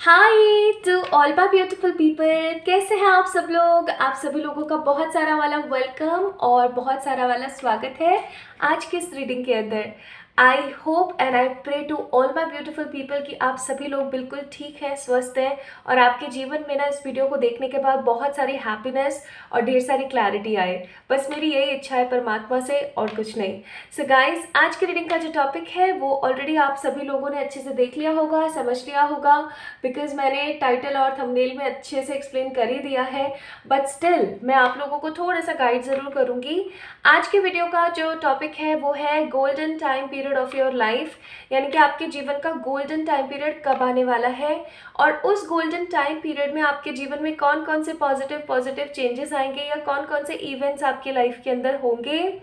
Hi to all my beautiful people. कैसे हैं आप सब लोग? आप सभी लोगों का बहुत सारा वाला वेलकम और बहुत सारा वाला स्वागत है आज के इस रीडिंग के अंदर। I hope and I pray to all my beautiful people कि आप सभी लोग बिल्कुल ठीक हैं, स्वस्थ हैं और आपके जीवन में ना इस वीडियो को देखने के बाद बहुत सारी हैप्पीनेस और ढेर सारी क्लैरिटी आए। बस मेरी यही इच्छा है परमात्मा से और कुछ नहीं। सो गाइज, आज की रीडिंग का जो टॉपिक है वो ऑलरेडी आप सभी लोगों ने अच्छे से देख लिया होगा, समझ लिया होगा, बिकॉज मैंने टाइटल और थंबनेल में अच्छे से एक्सप्लेन कर ही दिया है। बट स्टिल मैं आप लोगों को थोड़ा सा गाइड ज़रूर करूँगी। आज के वीडियो का जो टॉपिक है वो है golden time period of your life, यानी कि आपके जीवन का गोल्डन टाइम पीरियड कब आने वाला है और उस गोल्डन टाइम पीरियड में आपके जीवन में कौन कौन से पॉजिटिव चेंजेस आएंगे या कौन कौन से इवेंट्स आपके लाइफ के अंदर होंगे।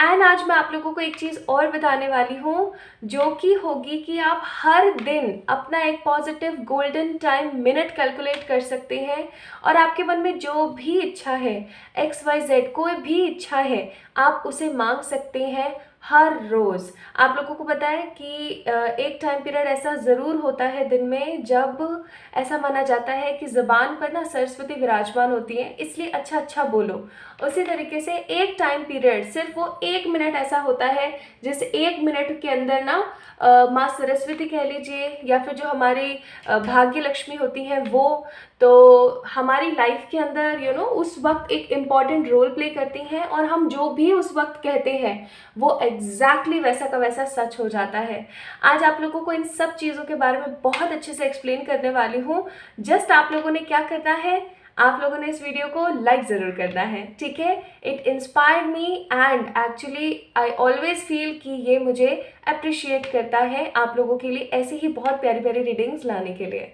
एंड आज मैं आप लोगों को एक चीज़ और बताने वाली हूँ जो कि होगी कि आप हर दिन अपना एक positive golden time minute calculate कर सकते हैं और आपके मन में जो भी इच्छा है, XYZ कोई भी इच्छा है, आप उसे मांग सकते हैं हर रोज़। आप लोगों को पता है कि एक टाइम पीरियड ऐसा ज़रूर होता है दिन में जब ऐसा माना जाता है कि ज़बान पर ना सरस्वती विराजमान होती है, इसलिए अच्छा अच्छा बोलो। उसी तरीके से एक टाइम पीरियड सिर्फ वो 1 मिनट ऐसा होता है जिस 1 मिनट के अंदर ना माँ सरस्वती कह लीजिए या फिर जो हमारी भाग्य लक्ष्मी होती हैं वो तो हमारी लाइफ के अंदर उस वक्त एक इम्पॉर्टेंट रोल प्ले करती हैं और हम जो भी उस वक्त कहते हैं वो एग्जैक्टली वैसा का वैसा सच हो जाता है। आज आप लोगों को इन सब चीज़ों के बारे में बहुत अच्छे से एक्सप्लेन करने वाली हूँ। जस्ट आप लोगों ने क्या करना है, आप लोगों ने इस वीडियो को लाइक ज़रूर करना है, ठीक है। It inspired me and actually I always feel कि ये मुझे अप्रिशिएट करता है आप लोगों के लिए ऐसे ही बहुत प्यारी प्यारी रीडिंग्स लाने के लिए।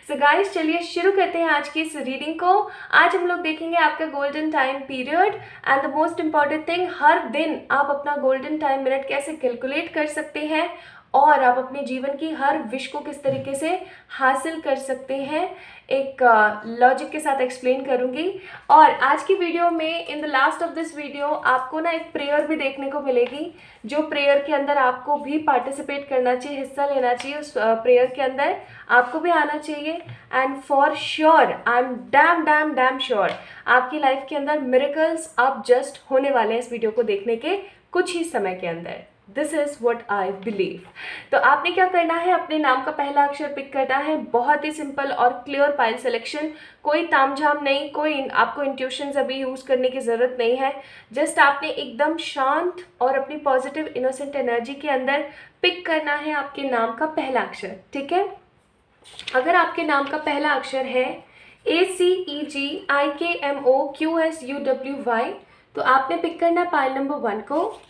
सो गाइस, चलिए शुरू करते हैं आज की इस रीडिंग को। आज हम लोग देखेंगे आपका golden time period and the most important thing, हर दिन आप अपना गोल्डन टाइम मिनट कैसे कैलकुलेट कर सकते हैं और आप अपने जीवन की हर विश को किस तरीके से हासिल कर सकते हैं, एक लॉजिक के साथ एक्सप्लेन करूंगी। और आज की वीडियो में in the last of this video आपको ना एक प्रेयर भी देखने को मिलेगी, जो प्रेयर के अंदर आपको भी पार्टिसिपेट करना चाहिए, हिस्सा लेना चाहिए। उस प्रेयर के अंदर आपको भी आना चाहिए and for sure I am damn dam damn sure आपकी लाइफ के अंदर मिरेकल्स अब जस्ट होने वाले हैं इस वीडियो को देखने के कुछ ही समय के अंदर। This is what I believe. तो आपने क्या करना है, अपने नाम का पहला अक्षर पिक करना है। बहुत ही सिंपल और क्लियर पाइल सिलेक्शन, कोई तामझाम नहीं, कोई आपको इंट्यूशंस अभी यूज़ करने की ज़रूरत नहीं है। जस्ट आपने एकदम शांत और अपनी पॉजिटिव इनोसेंट एनर्जी के अंदर पिक करना है आपके नाम का पहला अक्षर, ठीक है। अगर आपके नाम का पहला अक्षर है ACEGIKMOQSUWY तो आपने पिक करना है पाइल नंबर 1 को।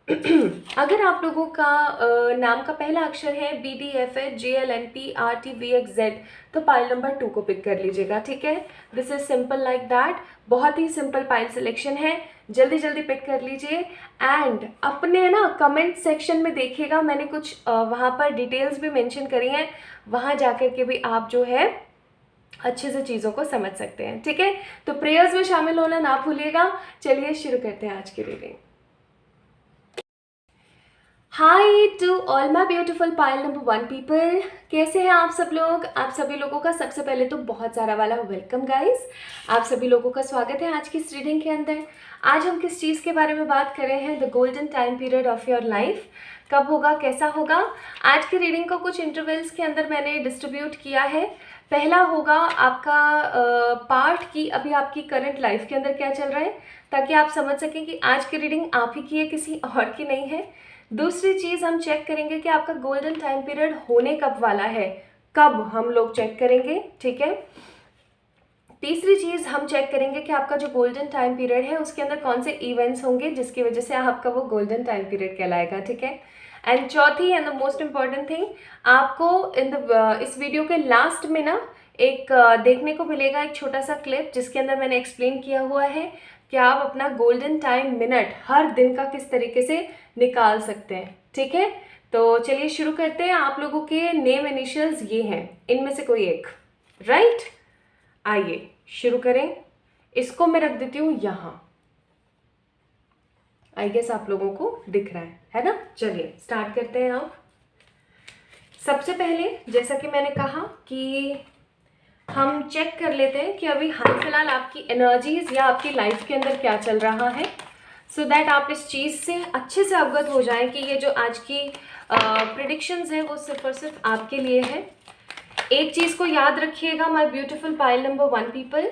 अगर आप लोगों का नाम का पहला अक्षर है BDFHGLNPRTVXZ तो पाइल नंबर 2 को पिक कर लीजिएगा, ठीक है। This is simple like that, बहुत ही सिंपल पाइल सिलेक्शन है, जल्दी जल्दी पिक कर लीजिए। एंड अपने ना कमेंट सेक्शन में देखिएगा, मैंने कुछ वहाँ पर डिटेल्स भी मेंशन करी हैं, वहाँ जाकर के भी आप जो है अच्छे से चीज़ों को समझ सकते हैं, ठीक है। तो प्रेयर्स में शामिल होना ना भूलिएगा। चलिए शुरू करते हैं आज की reading. Hi to all my beautiful pile number 1 people. कैसे हैं आप सब लोग? आप सभी लोगों का सबसे पहले तो बहुत सारा वाला वेलकम गाइस। आप सभी लोगों का स्वागत है आज की इस रीडिंग के अंदर। आज हम किस चीज़ के बारे में बात कर रहे हैं? The golden time period of your life कब होगा, कैसा होगा। आज की रीडिंग को कुछ इंटरवल्स के अंदर मैंने डिस्ट्रीब्यूट किया है। पहला होगा आपका पार्ट की अभी आपकी करंट लाइफ के अंदर क्या चल रहा है, ताकि आप समझ सकें कि आज की रीडिंग आप ही की है, किसी और की नहीं है। दूसरी चीज़ हम चेक करेंगे कि आपका गोल्डन टाइम पीरियड होने कब वाला है, कब हम लोग चेक करेंगे, ठीक है। तीसरी चीज़ हम चेक करेंगे कि आपका जो गोल्डन टाइम पीरियड है उसके अंदर कौन से इवेंट्स होंगे जिसकी वजह से आपका वो गोल्डन टाइम पीरियड कहलाएगा, ठीक है। एंड चौथी and the most important thing, आपको इस वीडियो के लास्ट में ना एक देखने को मिलेगा एक छोटा सा क्लिप जिसके अंदर मैंने एक्सप्लेन किया हुआ है कि आप अपना गोल्डन टाइम मिनट हर दिन का किस तरीके से निकाल सकते हैं, ठीक है। तो चलिए शुरू करते हैं। आप लोगों के नेम इनिशियल्स ये हैं, इनमें से कोई एक, राइट। आइए शुरू करें। इसको मैं रख देती हूँ यहाँ, आई गेस आप लोगों को दिख रहा है ना। चलिए स्टार्ट करते हैं। आप सबसे पहले जैसा कि मैंने कहा कि हम चेक कर लेते हैं कि अभी हाल फिलहाल आपकी एनर्जीज या आपकी लाइफ के अंदर क्या चल रहा है, सो दैट आप इस चीज़ से अच्छे से अवगत हो जाएं कि ये जो आज की प्रिडिक्शंस है वो सिर्फ और सिर्फ आपके लिए है। एक चीज़ को याद रखिएगा my beautiful pile number 1 people,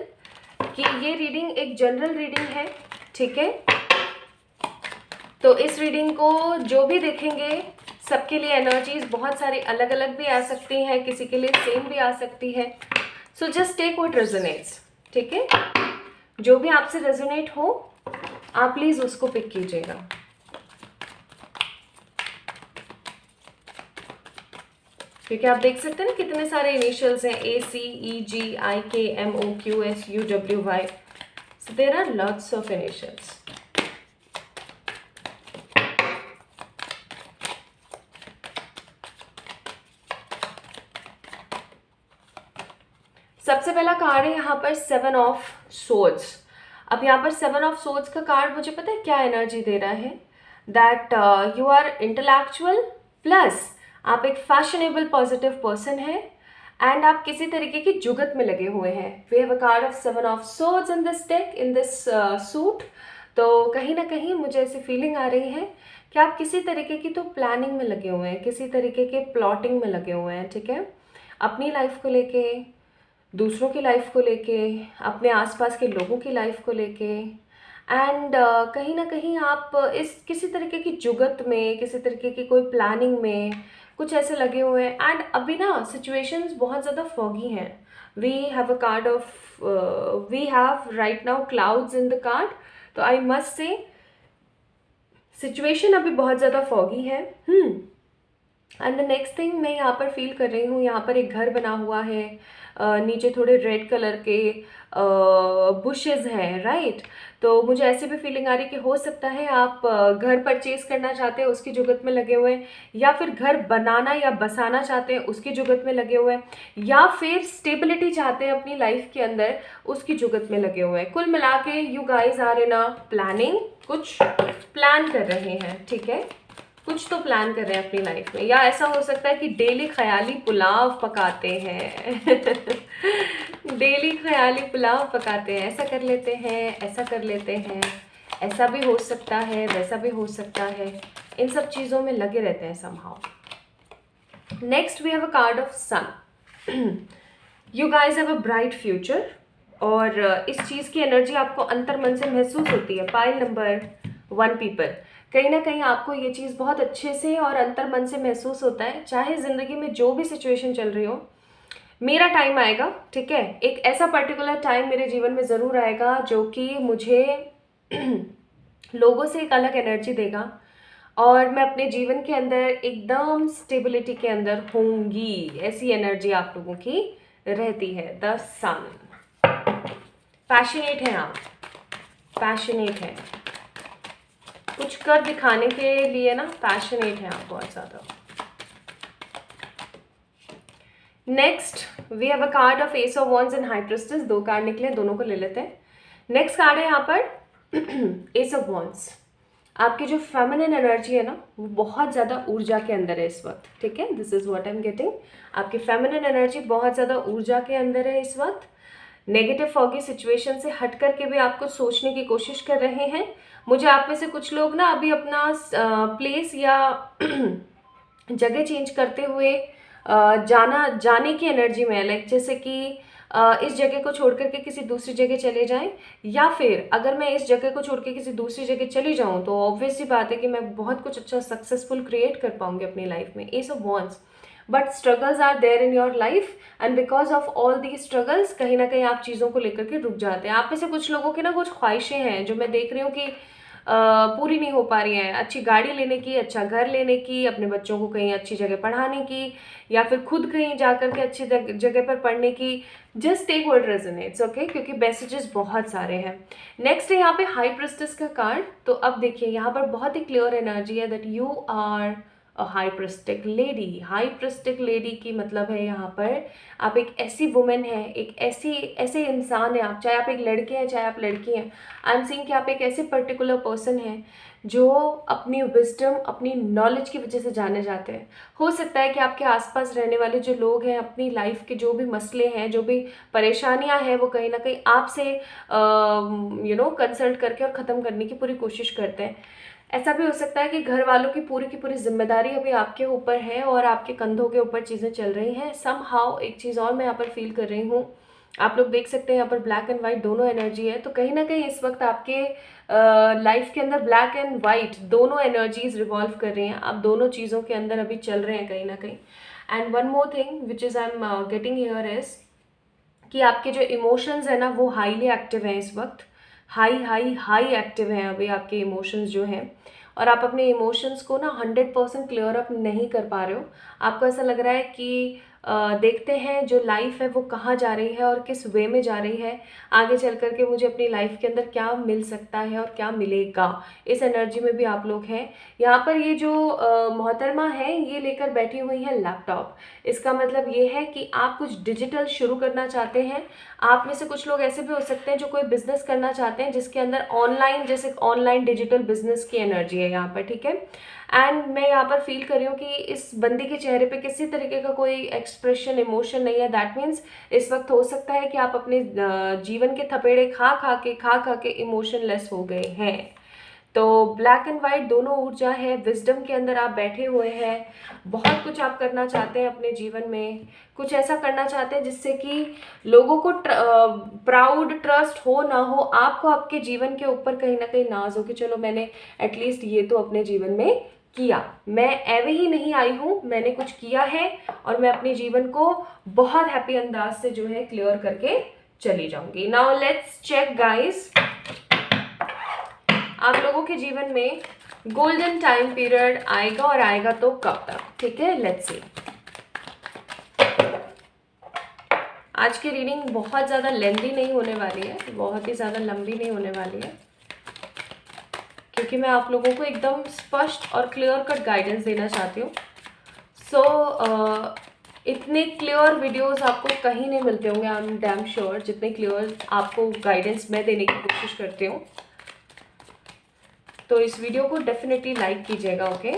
कि ये रीडिंग एक जनरल रीडिंग है, ठीक है। तो इस रीडिंग को जो भी देखेंगे सबके लिए एनर्जीज बहुत सारी अलग अलग भी आ सकती हैं, किसी के लिए सेम भी आ सकती है। So just take what resonates, ठीक है। जो भी आपसे रेजोनेट हो आप प्लीज उसको पिक कीजिएगा। क्योंकि आप देख सकते हैं ना कितने सारे इनिशियल्स हैं, ACEGIKMOQSUWY, so there are lots of initials. सबसे पहला कार्ड है यहाँ पर 7 ऑफ सोर्ड्स। अब यहाँ पर 7 ऑफ सोर्ड्स का कार्ड मुझे पता है क्या एनर्जी दे रहा है, that you are intellectual plus आप एक फैशनेबल पॉजिटिव पर्सन है एंड आप किसी तरीके की जुगत में लगे हुए हैं। We have a card of 7 of swords in this deck, in this suit. तो कहीं ना कहीं मुझे ऐसी फीलिंग आ रही है कि आप किसी तरीके की तो प्लानिंग में लगे हुए हैं, किसी तरीके के प्लॉटिंग में लगे हुए हैं, ठीक है। अपनी लाइफ को लेके, दूसरों की लाइफ को लेके, अपने आसपास के लोगों की लाइफ को लेके, एंड कहीं ना कहीं आप इस किसी तरीके की जुगत में, किसी तरीके की कोई प्लानिंग में कुछ ऐसे लगे हुए हैं। एंड अभी ना सिचुएशंस बहुत ज़्यादा फॉगी हैं। We have a card of, we have right now clouds in the card. तो आई मस्ट से सिचुएशन अभी बहुत ज़्यादा फॉगी है। एंड द नेक्स्ट थिंग मैं यहाँ पर फील कर रही हूँ, यहाँ पर एक घर बना हुआ है, नीचे थोड़े रेड कलर के बुशेस हैं, राइट। तो मुझे ऐसे भी फीलिंग आ रही कि हो सकता है आप घर परचेज करना चाहते हैं, उसकी जुगत में लगे हुए हैं, या फिर घर बनाना या बसाना चाहते हैं, उसकी जुगत में लगे हुए हैं, या फिर स्टेबिलिटी चाहते हैं अपनी लाइफ के अंदर, उसकी जुगत में लगे हुए हैं। कुल मिला के you guys are in a planning, कुछ प्लान कर रहे हैं, ठीक है। कुछ तो प्लान कर रहे हैं अपनी लाइफ में, या ऐसा हो सकता है कि डेली ख्याली पुलाव पकाते हैं डेली ख्याली पुलाव पकाते हैं, ऐसा कर लेते हैं, ऐसा कर लेते हैं, ऐसा भी हो सकता है, वैसा भी हो सकता है, इन सब चीज़ों में लगे रहते हैं somehow. Next we have a card of sun. You guys have a bright future, और इस चीज़ की एनर्जी आपको अंतर मन से महसूस होती है। पाइल नंबर 1 पीपल, कहीं ना कहीं आपको ये चीज़ बहुत अच्छे से और अंतर मन से महसूस होता है, चाहे ज़िंदगी में जो भी सिचुएशन चल रही हो, मेरा टाइम आएगा, ठीक है। एक ऐसा पर्टिकुलर टाइम मेरे जीवन में ज़रूर आएगा जो कि मुझे लोगों से एक अलग एनर्जी देगा, और मैं अपने जीवन के अंदर एकदम स्टेबिलिटी के अंदर होंगी, ऐसी एनर्जी आप लोगों की रहती है। द सन, पैशनेट हैं आप, पैशनेट हैं, कुछ कर दिखाने के लिए ना पैशनेट है आप बहुत ज़्यादा। Next we have a card of ace of wands and high priestess. 2 card निकले, दोनों को ले लेते हैं। नेक्स्ट कार्ड है यहाँ पर एस ऑफ वॉन्ड्स। आपकी जो फेमिनिन एनर्जी है ना, वो बहुत ज़्यादा ऊर्जा के अंदर है इस वक्त, ठीक है। This is what I am getting. आपकी फेमिनिन एनर्जी बहुत ज़्यादा ऊर्जा के अंदर है इस वक्त। नेगेटिव फॉगी सिचुएशन से हट करके भी आपको सोचने की कोशिश कर रहे हैं। मुझे आप में से कुछ लोग ना अभी अपना प्लेस या जगह चेंज करते हुए जाने की एनर्जी में है, लाइक जैसे कि इस जगह को छोड़ करके किसी दूसरी जगह चले जाएं, या फिर अगर मैं इस जगह को छोड़ के किसी दूसरी जगह चली जाऊं तो ऑब्वियस सी बात है कि मैं बहुत कुछ अच्छा सक्सेसफुल क्रिएट कर पाऊंगी अपनी लाइफ में। Ace of wands, but struggles are there in your life, and because of all the struggles कहीं ना कहीं आप चीज़ों को लेकर के रुक जाते हैं। आप में से कुछ लोगों की ना कुछ ख्वाहिशें हैं जो मैं देख रही हूँ कि पूरी नहीं हो पा रही हैं। अच्छी गाड़ी लेने की, अच्छा घर लेने की, अपने बच्चों को कहीं अच्छी जगह पढ़ाने की, या फिर खुद कहीं जा कर के अच्छी जगह पर पढ़ने की। Just take what resonates, okay, क्योंकि मैसेजेस बहुत सारे हैं। नेक्स्ट है यहाँ पे हाई प्रिस्टेस का कार्ड। तो अब देखिए यहाँ पर बहुत ही क्लियर एनर्जी है that you are high priestess lady. High priestess lady की मतलब है यहाँ पर आप एक ऐसी वुमेन है, एक ऐसे इंसान है आप, चाहे आप एक लड़के हैं चाहे आप लड़की हैं। आई एम सीइंग कि आप एक ऐसे पर्टिकुलर पर्सन हैं जो अपनी विजडम, अपनी नॉलेज की वजह से जाने जाते हैं। हो सकता है कि आपके आसपास रहने वाले जो लोग हैं, अपनी लाइफ के जो भी मसले हैं, जो भी परेशानियां हैं, वो कहीं ना कहीं आपसे कंसल्ट करके और ख़त्म करने की पूरी कोशिश करते हैं। ऐसा भी हो सकता है कि घर वालों की पूरी जिम्मेदारी अभी आपके ऊपर है और आपके कंधों के ऊपर चीज़ें चल रही हैं। सम हाउ एक चीज़ और मैं यहाँ पर फील कर रही हूँ, आप लोग देख सकते हैं यहाँ पर ब्लैक एंड वाइट दोनों एनर्जी है। तो कहीं ना कहीं इस वक्त आपके लाइफ के अंदर ब्लैक एंड वाइट दोनों एनर्जीज रिवॉल्व कर रही हैं। आप दोनों चीज़ों के अंदर अभी चल रहे हैं कहीं ना कहीं। And one more thing which is I am getting here is कि आपके जो इमोशंस है ना, वो हाईली एक्टिव हैं इस वक्त। हाई एक्टिव हैं अभी आपके इमोशंस जो हैं, और आप अपने इमोशंस को ना 100% क्लियर अप नहीं कर पा रहे हो। आपको ऐसा लग रहा है कि देखते हैं जो लाइफ है वो कहाँ जा रही है और किस वे में जा रही है, आगे चल कर के मुझे अपनी लाइफ के अंदर क्या मिल सकता है और क्या मिलेगा। इस एनर्जी में भी आप लोग हैं। यहाँ पर ये जो मोहतरमा है, ये लेकर बैठी हुई है लैपटॉप। इसका मतलब ये है कि आप कुछ डिजिटल शुरू करना चाहते हैं। आप में से कुछ लोग ऐसे भी हो सकते हैं जो कोई बिजनेस करना चाहते हैं जिसके अंदर ऑनलाइन, जैसे ऑनलाइन डिजिटल बिजनेस की एनर्जी है यहाँ पर, ठीक है। एंड मैं यहाँ पर फील कर रही हूँ कि इस बंदी के चेहरे पे किसी तरीके का कोई एक्सप्रेशन, इमोशन नहीं है। दैट मीन्स इस वक्त हो सकता है कि आप अपने जीवन के थपेड़े खा खा के इमोशनलेस हो गए हैं। तो ब्लैक एंड वाइट दोनों ऊर्जा है, विजडम के अंदर आप बैठे हुए हैं। बहुत कुछ आप करना चाहते हैं अपने जीवन में, कुछ ऐसा करना चाहते हैं जिससे कि लोगों को प्राउड, ट्रस्ट हो ना हो, आपको आपके जीवन के ऊपर कहीं ना कहीं नाज हो कि चलो मैंने एटलीस्ट ये तो अपने जीवन में किया। मैं एवे ही नहीं आई हूँ, मैंने कुछ किया है और मैं अपने जीवन को बहुत हैप्पी अंदाज से जो है क्लियर करके चली जाऊंगी। नाउ लेट्स चेक गाइस, आप लोगों के जीवन में गोल्डन टाइम पीरियड आएगा और आएगा तो कब तक, ठीक है। Let's see. आज की रीडिंग बहुत ज़्यादा लेंथी नहीं होने वाली है, बहुत ही ज़्यादा लंबी नहीं होने वाली है, क्योंकि मैं आप लोगों को एकदम स्पष्ट और क्लियर कट गाइडेंस देना चाहती हूँ। इतने क्लियर वीडियोस आपको कहीं नहीं मिलते होंगे, आई एम डैम श्योर, जितने क्लियर आपको गाइडेंस मैं देने की कोशिश करती हूँ। तो इस वीडियो को डेफिनेटली लाइक कीजिएगा, okay.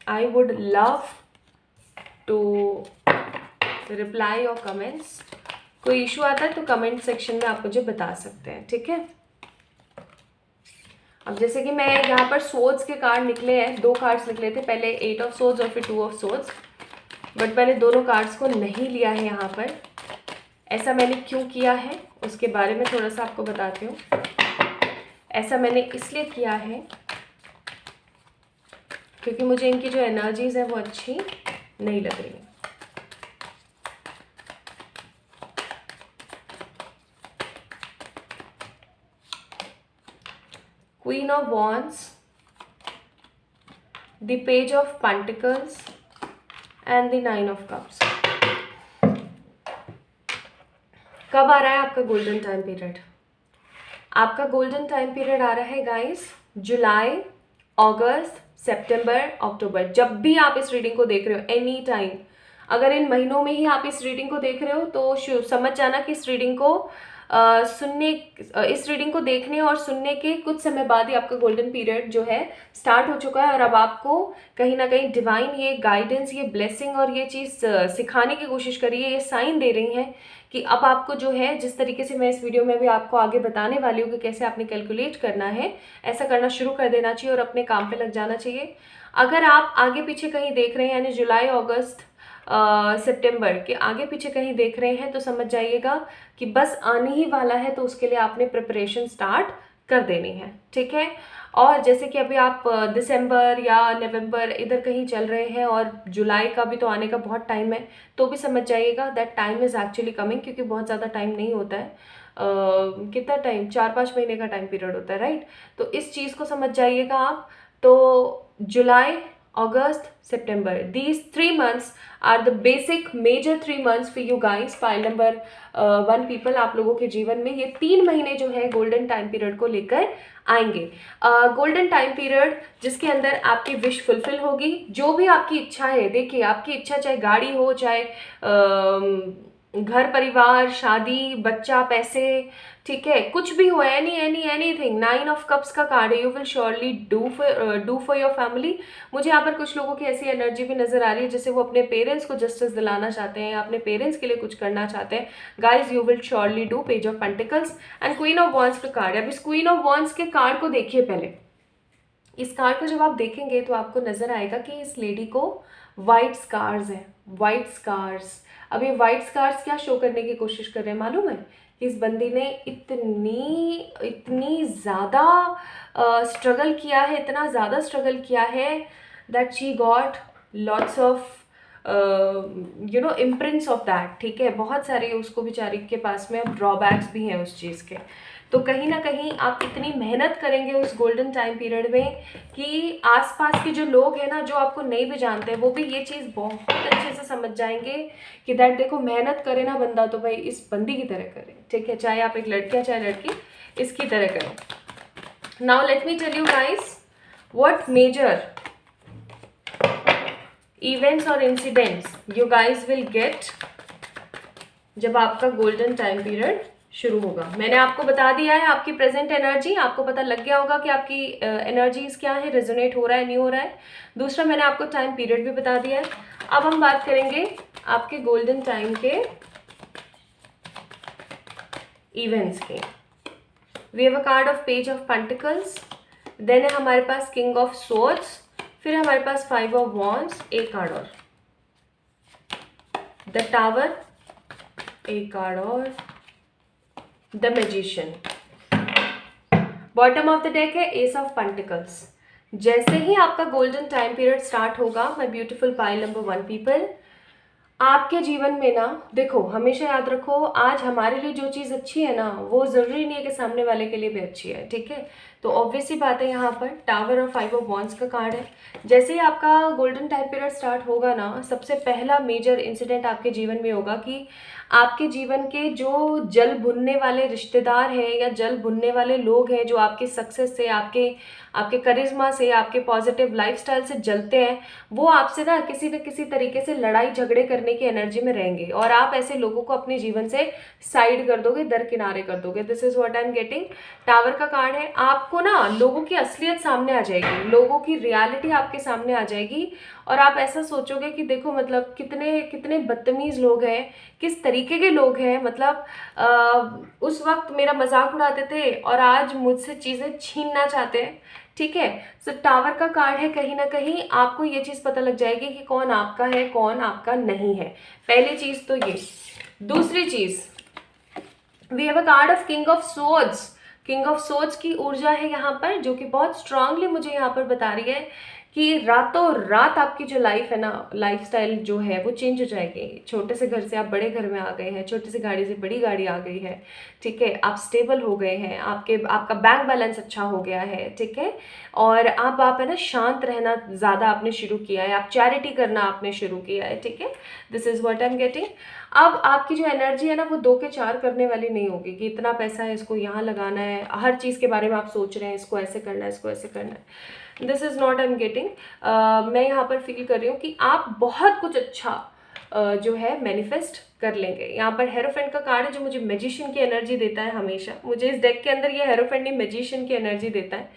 I would love to reply your comments. कोई इशू आता है तो कमेंट सेक्शन में आप मुझे बता सकते हैं, ठीक है। अब जैसे कि मैं यहाँ पर सोर्ड्स के कार्ड निकले हैं, 2 कार्ड्स निकले थे, पहले 8 ऑफ सोर्ड्स और फिर 2 ऑफ सोर्ड्स, बट मैंने दोनों कार्ड्स को नहीं लिया है यहाँ पर। ऐसा मैंने क्यों किया है उसके बारे में थोड़ा सा आपको बताती हूँ। ऐसा मैंने इसलिए किया है क्योंकि मुझे इनकी जो एनर्जीज है वो अच्छी नहीं लग रही। Queen of wands, the page of pentacles and the 9 of cups. कब आ रहा है आपका गोल्डन टाइम पीरियड? आपका गोल्डन टाइम पीरियड आ रहा है गाइस जुलाई, अगस्त, सितंबर, अक्टूबर। जब भी आप इस रीडिंग को देख रहे हो, एनी टाइम, अगर इन महीनों में ही आप इस रीडिंग को देख रहे हो तो समझ जाना कि इस रीडिंग को देखने और सुनने के कुछ समय बाद ही आपका गोल्डन पीरियड जो है स्टार्ट हो चुका है। और अब आपको कहीं ना कहीं डिवाइन ये गाइडेंस, ये ब्लेसिंग और ये चीज़ सिखाने की कोशिश कर रही है, ये साइन दे रही हैं कि अब आपको जो है, जिस तरीके से मैं इस वीडियो में भी आपको आगे बताने वाली हूँ कि कैसे आपने कैलकुलेट करना है, ऐसा करना शुरू कर देना चाहिए और अपने काम पे लग जाना चाहिए। अगर आप आगे पीछे कहीं देख रहे हैं, यानी जुलाई, अगस्त, सितंबर के आगे पीछे कहीं देख रहे हैं, तो समझ जाइएगा कि बस आने ही वाला है, तो उसके लिए आपने प्रिपरेशन स्टार्ट कर देनी है, ठीक है। और जैसे कि अभी आप दिसंबर या नवंबर इधर कहीं चल रहे हैं और जुलाई का भी तो आने का बहुत टाइम है, तो भी समझ जाइएगा that time is actually coming, क्योंकि बहुत ज़्यादा टाइम नहीं होता है। कितना टाइम, 4-5 महीने का टाइम पीरियड होता है, राइट। तो इस चीज़ को समझ जाइएगा आप। तो जुलाई, August, September, these 3 months are the basic major 3 months for you guys, pile number 1 people. आप लोगों के जीवन में ये 3 महीने जो है गोल्डन टाइम पीरियड को लेकर आएंगे। गोल्डन टाइम पीरियड जिसके अंदर आपकी विश फुलफिल होगी, जो भी आपकी इच्छा है। देखिए, आपकी इच्छा चाहे गाड़ी हो, चाहे घर परिवार, शादी, बच्चा, पैसे, ठीक है, कुछ भी हो, एनीथिंग। 9 ऑफ कप्स का कार्ड है, you will surely do for your family. मुझे यहाँ पर कुछ लोगों की ऐसी एनर्जी भी नजर आ रही है जैसे वो अपने पेरेंट्स को जस्टिस दिलाना चाहते हैं या अपने पेरेंट्स के लिए कुछ करना चाहते हैं। Guys, you will surely do. Page of pentacles and queen of wands का कार्ड है। अब इस क्वीन ऑफ वॉन्ड्स के कार्ड को देखिए पहले। इस कार्ड को जब आप देखेंगे तो आपको नजर आएगा कि इस लेडी को वाइट स्कार्स हैं, वाइट स्कार्स। अब ये वाइट स्कार्स क्या शो करने की कोशिश कर रहे हैं मालूम है? कि इस बंदी ने इतनी इतनी ज़्यादा स्ट्रगल किया है, इतना ज़्यादा स्ट्रगल किया है that she got lots of imprints of that, ठीक है। बहुत सारे उसको बेचारी के पास में अब ड्रॉबैक्स भी हैं उस चीज़ के। तो कहीं ना कहीं आप इतनी मेहनत करेंगे उस गोल्डन टाइम पीरियड में कि आसपास के जो लोग हैं ना, जो आपको नहीं भी जानते, वो भी ये चीज़ बहुत अच्छे से समझ जाएंगे कि दैट देखो, मेहनत करे ना बंदा तो भाई इस बंदी की तरह करे, ठीक है। चाहे आप एक लड़का चाहे लड़की, इसकी तरह करो। Now let me tell you guys what major events और incidents you guys will get जब आपका गोल्डन टाइम पीरियड शुरू होगा। मैंने आपको बता दिया है आपकी प्रेजेंट एनर्जी, आपको पता लग गया होगा कि आपकी एनर्जीज क्या है, रेजोनेट हो रहा है नहीं हो रहा है। दूसरा, मैंने आपको टाइम पीरियड भी बता दिया है। अब हम बात करेंगे आपके गोल्डन टाइम के इवेंट्स के। We have a card of page of pentacles, then है हमारे पास किंग ऑफ सोर्ड्स, फिर हमारे पास 5 ऑफ वॉन्ड्स, एक कार्ड और द टावर, एक कार्ड और the magician. Bottom of the deck है एस ऑफ पेंटिकल्स। जैसे ही आपका गोल्डन टाइम पीरियड स्टार्ट होगा, my beautiful pile number 1 people, आपके जीवन में ना देखो, हमेशा याद रखो, आज हमारे लिए जो चीज़ अच्छी है ना, वो ज़रूरी नहीं है कि सामने वाले के लिए भी अच्छी है, ठीक है। तो ऑब्वियसली बात है, यहाँ पर टावर और 5 ऑफ वॉन्ड्स का कार्ड है। जैसे ही आपका गोल्डन टाइम पीरियड स्टार्ट होगा ना, सबसे पहला मेजर इंसिडेंट आपके जीवन में होगा कि आपके जीवन के जो जल भुनने वाले रिश्तेदार हैं या जल भुनने वाले लोग हैं, जो आपके सक्सेस से, आपके करिश्मा से, आपके पॉजिटिव लाइफस्टाइल से जलते हैं, वो आपसे ना किसी तरीके से लड़ाई झगड़े करने की एनर्जी में रहेंगे और आप ऐसे लोगों को अपने जीवन से साइड कर दोगे, दरकिनारे कर दोगे। This is what I am getting. Tower का कार्ड है। आपको ना लोगों की असलियत सामने आ जाएगी, लोगों की रियलिटी आपके सामने आ जाएगी और आप ऐसा सोचोगे कि देखो, मतलब कितने कितने बदतमीज लोग हैं, किस तरीके के लोग हैं, मतलब उस वक्त मेरा मजाक उड़ाते थे और आज मुझसे चीज़ें छीनना चाहते हैं, ठीक है। सो टावर का कार्ड है। कहीं ना कहीं आपको ये चीज़ पता लग जाएगी कि कौन आपका है, कौन आपका नहीं है। पहली चीज़ तो ये। दूसरी चीज़, we have a card of king of swords. King of swords की ऊर्जा है यहाँ पर, जो कि बहुत स्ट्रांगली मुझे यहाँ पर बता रही है कि रातों रात आपकी जो लाइफ है ना, लाइफस्टाइल जो है वो चेंज हो जाएगी। छोटे से घर से आप बड़े घर में आ गए हैं, छोटी सी गाड़ी से बड़ी गाड़ी आ गई है, ठीक है। आप स्टेबल हो गए हैं, आपका बैंक बैलेंस अच्छा हो गया है, ठीक है। और आप है ना शांत रहना ज़्यादा आपने शुरू किया है, आप चैरिटी करना आपने शुरू किया है, ठीक है। This is what I am getting. अब आपकी जो एनर्जी है ना, वो 2 के 4 करने वाली नहीं होगी कि इतना पैसा है, इसको यहाँ लगाना है, हर चीज़ के बारे में आप सोच रहे हैं, इसको ऐसे करना है, इसको ऐसे करना है। This is not I am getting. मैं यहाँ पर फील कर रही हूँ कि आप बहुत कुछ अच्छा जो है मैनिफेस्ट कर लेंगे। यहाँ पर हेरोफेंट का कार्ड है, जो मुझे मैजिशियन की एनर्जी देता है हमेशा। मुझे इस डेक के अंदर ये हेरोफेंट नहीं, मैजिशियन की एनर्जी देता है।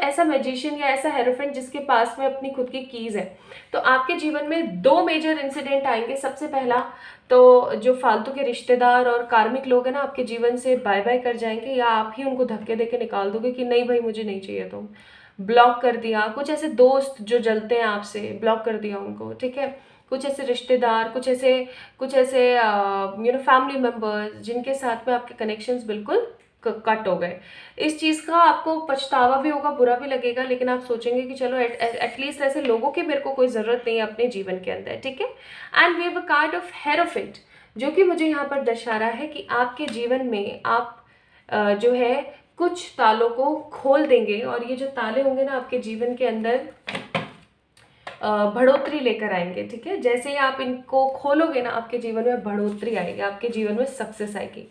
ऐसा मैजिशियन या ऐसा हेरोफेंट जिसके पास में अपनी खुद की कीज़ है। तो आपके जीवन में 2 मेजर इंसिडेंट आएंगे। सबसे पहला तो जो फालतू के रिश्तेदार और कार्मिक लोग हैं ना, आपके जीवन से बाय बाय कर जाएंगे, या आप ही उनको धक्के देके निकाल दोगे कि नहीं भाई मुझे नहीं चाहिए, तुम ब्लॉक कर दिया। कुछ ऐसे दोस्त जो जलते हैं आपसे, ब्लॉक कर दिया उनको, ठीक है। कुछ ऐसे रिश्तेदार, कुछ ऐसे फैमिली मेम्बर्स जिनके साथ में आपके कनेक्शंस बिल्कुल कट हो गए। इस चीज़ का आपको पछतावा भी होगा, बुरा भी लगेगा, लेकिन आप सोचेंगे कि चलो एटलीस्ट ऐसे लोगों की मेरे को कोई ज़रूरत नहीं है अपने जीवन के अंदर, ठीक है। And we have a card of hierophant, जो कि मुझे यहाँ पर दर्शा रहा है कि आपके जीवन में आप जो है कुछ तालों को खोल देंगे, और ये जो ताले होंगे ना आपके जीवन के अंदर बढ़ोतरी लेकर आएंगे, ठीक है। जैसे ही आप इनको खोलोगे ना, आपके जीवन में बढ़ोतरी आएगी, आपके जीवन में सक्सेस आएगी।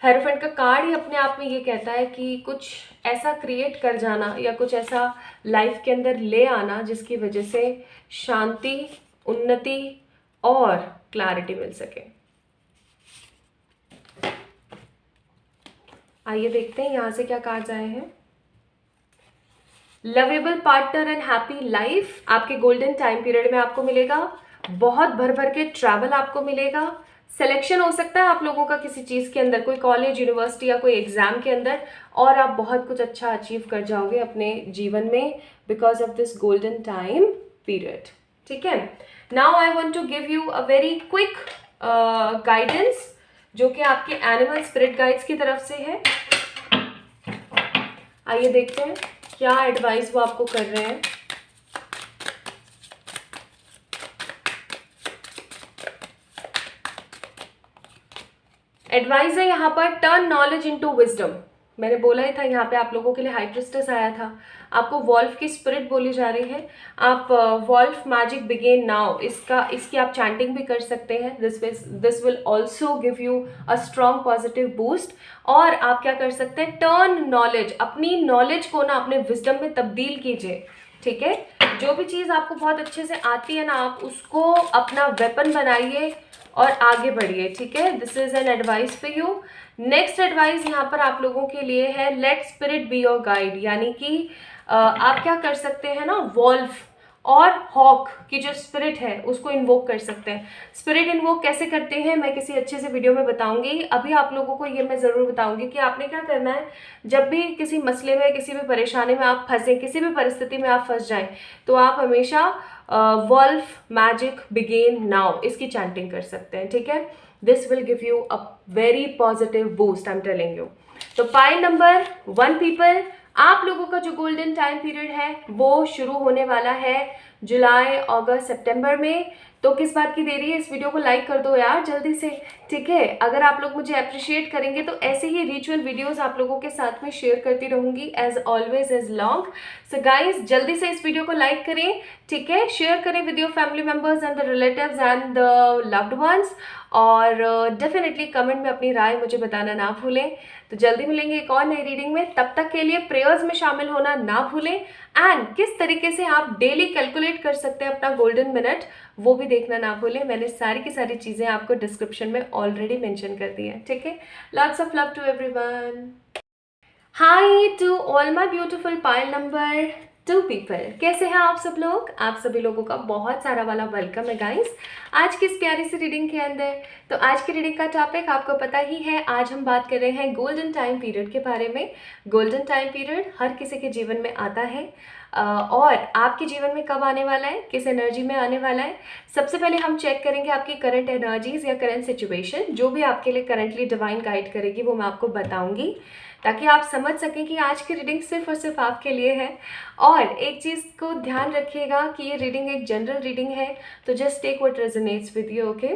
हेरोफेंट का कार्ड ही अपने आप में ये कहता है कि कुछ ऐसा क्रिएट कर जाना या कुछ ऐसा लाइफ के अंदर ले आना जिसकी वजह से शांति, उन्नति और क्लैरिटी मिल सके। आइए देखते हैं यहाँ से क्या कार्ड्स आए हैं। Lovable partner and happy life आपके गोल्डन टाइम पीरियड में आपको मिलेगा। बहुत भर भर के ट्रैवल आपको मिलेगा। सिलेक्शन हो सकता है आप लोगों का किसी चीज़ के अंदर, कोई कॉलेज, यूनिवर्सिटी या कोई एग्जाम के अंदर, और आप बहुत कुछ अच्छा अचीव कर जाओगे अपने जीवन में because of this golden time period. ठीक है, now I want to give you a very quick guidance जो कि आपके एनिमल स्पिरिट गाइड्स की तरफ से है। आइए देखते हैं क्या एडवाइस वो आपको कर रहे हैं। एडवाइस है यहाँ पर, टर्न नॉलेज इनटू विजडम। मैंने बोला ही था यहाँ पे आप लोगों के लिए हाई प्रिस्टेस आया था, आपको वॉल्फ की स्पिरिट बोली जा रही है। आप वॉल्फ मैजिक बिगेन नाउ इसकी आप चैंटिंग भी कर सकते हैं। This will also give you a strong positive boost. और आप क्या कर सकते हैं, टर्न नॉलेज, अपनी नॉलेज को ना अपने विजडम में तब्दील कीजिए। ठीक है, जो भी चीज़ आपको बहुत अच्छे से आती है ना, आप उसको अपना वेपन बनाइए और आगे बढ़िए। ठीक है, this is an advice for you. Next advice यहाँ पर आप लोगों के लिए है, let spirit be your guide. यानी कि आप क्या कर सकते हैं ना, वॉल्फ और हॉक की जो स्पिरिट है उसको इन्वोक कर सकते हैं। स्पिरिट इन्वोक कैसे करते हैं मैं किसी अच्छे से वीडियो में बताऊंगी। अभी आप लोगों को ये मैं ज़रूर बताऊंगी कि आपने क्या करना है, जब भी किसी मसले में, किसी भी परेशानी में आप फंसे, किसी भी परिस्थिति में आप फंस जाएं, तो आप हमेशा वॉल्फ मैजिक बिगेन नाउ इसकी चैंटिंग कर सकते हैं। ठीक है, this will give you a very positive boost, I am telling you. तो पाइल नंबर 1 पीपल, आप लोगों का जो गोल्डन टाइम पीरियड है वो शुरू होने वाला है जुलाई, अगस्त, सितंबर में। तो किस बात की देरी है, इस वीडियो को लाइक कर दो यार जल्दी से। ठीक है, अगर आप लोग मुझे अप्रिशिएट करेंगे तो ऐसे ही रिचुअल वीडियोस आप लोगों के साथ में शेयर करती रहूंगी as always as long. So guys जल्दी से इस वीडियो को लाइक करें। ठीक है, शेयर करें with your family members and the relatives and the loved ones. और डेफिनेटली कमेंट में अपनी राय मुझे बताना ना भूलें। तो जल्दी मिलेंगे एक और नई रीडिंग में, तब तक के लिए प्रेयर्स में शामिल होना ना भूलें। एंड किस तरीके से आप डेली कैलकुलेट कर सकते हैं अपना गोल्डन मिनट वो भी देखना ना भूलें। मैंने सारी की सारी चीज़ें आपको डिस्क्रिप्शन में ऑलरेडी मेंशन कर दी हैं। ठीक है, lots of love to everyone. Hi to all my beautiful pile number 2 people, कैसे हैं आप सब लोग? आप सभी लोगों का बहुत सारा वाला वेलकम है गाइस आज की इस प्यारी सी रीडिंग के अंदर। तो आज की रीडिंग का टॉपिक आपको पता ही है, आज हम बात कर रहे हैं गोल्डन टाइम पीरियड के बारे में। गोल्डन टाइम पीरियड हर किसी के जीवन में आता है और आपके जीवन में कब आने वाला है, किस एनर्जी में आने वाला है। सबसे पहले हम चेक करेंगे आपकी करंट एनर्जीज या करंट सिचुएशन, जो भी आपके लिए करंटली डिवाइन गाइड करेगी वो मैं आपको बताऊंगी, ताकि आप समझ सकें कि आज की रीडिंग सिर्फ और सिर्फ आपके लिए है। और एक चीज़ को ध्यान रखिएगा कि ये रीडिंग एक जनरल रीडिंग है, तो just take what resonates with you, okay.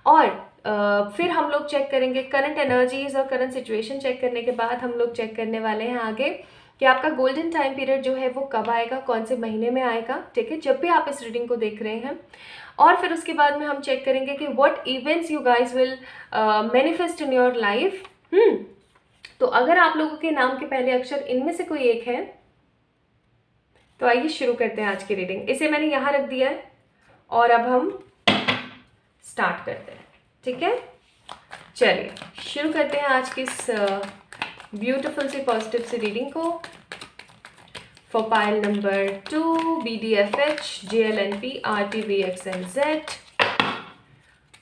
और फिर हम लोग चेक करेंगे करंट एनर्जीज और करंट सिचुएशन। चेक करने के बाद हम लोग चेक करने वाले हैं आगे कि आपका गोल्डन टाइम पीरियड जो है वो कब आएगा, कौन से महीने में आएगा। ठीक है, जब भी आप इस रीडिंग को देख रहे हैं। और फिर उसके बाद में हम चेक करेंगे कि what events you guys will manifest in your life. तो अगर आप लोगों के नाम के पहले अक्षर इनमें से कोई एक है तो आइए शुरू करते हैं आज की रीडिंग। इसे मैंने यहाँ रख दिया है और अब हम स्टार्ट करते हैं। ठीक है, चलिए शुरू करते हैं आज की इस ब्यूटीफुल सी पॉजिटिव सी रीडिंग को। For pile number 2, BDFH, JLNP, RTVXNZ,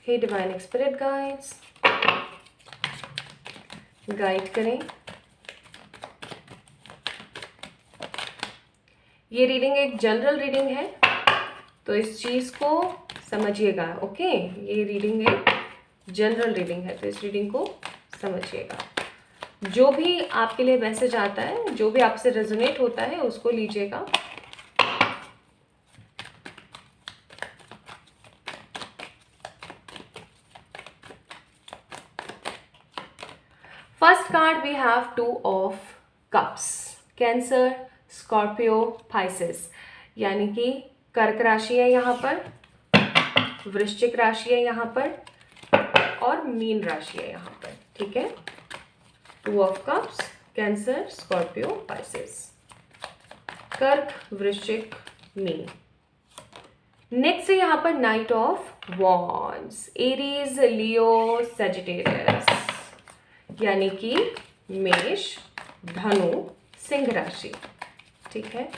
hey divine spirit guides guide करें। ये रीडिंग एक जनरल रीडिंग है, तो इस चीज़ को समझिएगा, ओके। ये रीडिंग एक जनरल रीडिंग है, तो इस रीडिंग को समझिएगा। जो भी आपके लिए मैसेज आता है, जो भी आपसे रेजोनेट होता है उसको लीजिएगा। First card we have 2 of cups, cancer, scorpio, pisces, यानी कि कर्क राशि है यहाँ पर, वृश्चिक राशि है यहाँ पर और मीन राशि है यहाँ पर। ठीक है, 2 of cups, cancer, scorpio, Pisces, कर्क, वृश्चिक, मीन। नेक्स्ट है यहाँ पर night of wands, Aries, Leo, Sagittarius, यानी कि मेष, धनु, सिंह राशि। ठीक है,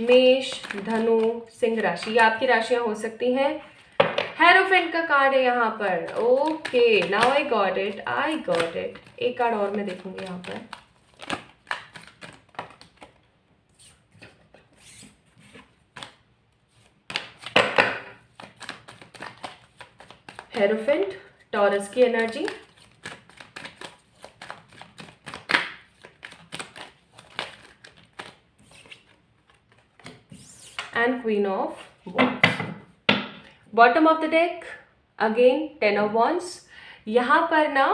मेष, धनु, सिंह राशि, ये आपकी राशियां हो सकती हैं। हेरोफेंट का कार्ड है यहाँ पर। Okay, now I got it, I got it. एक कार्ड और मैं देखूंगी यहाँ पर। हेरोफेंट, टॉरस की energy, and queen of wands. Bottom of the deck again 10 of wands. यहाँ पर ना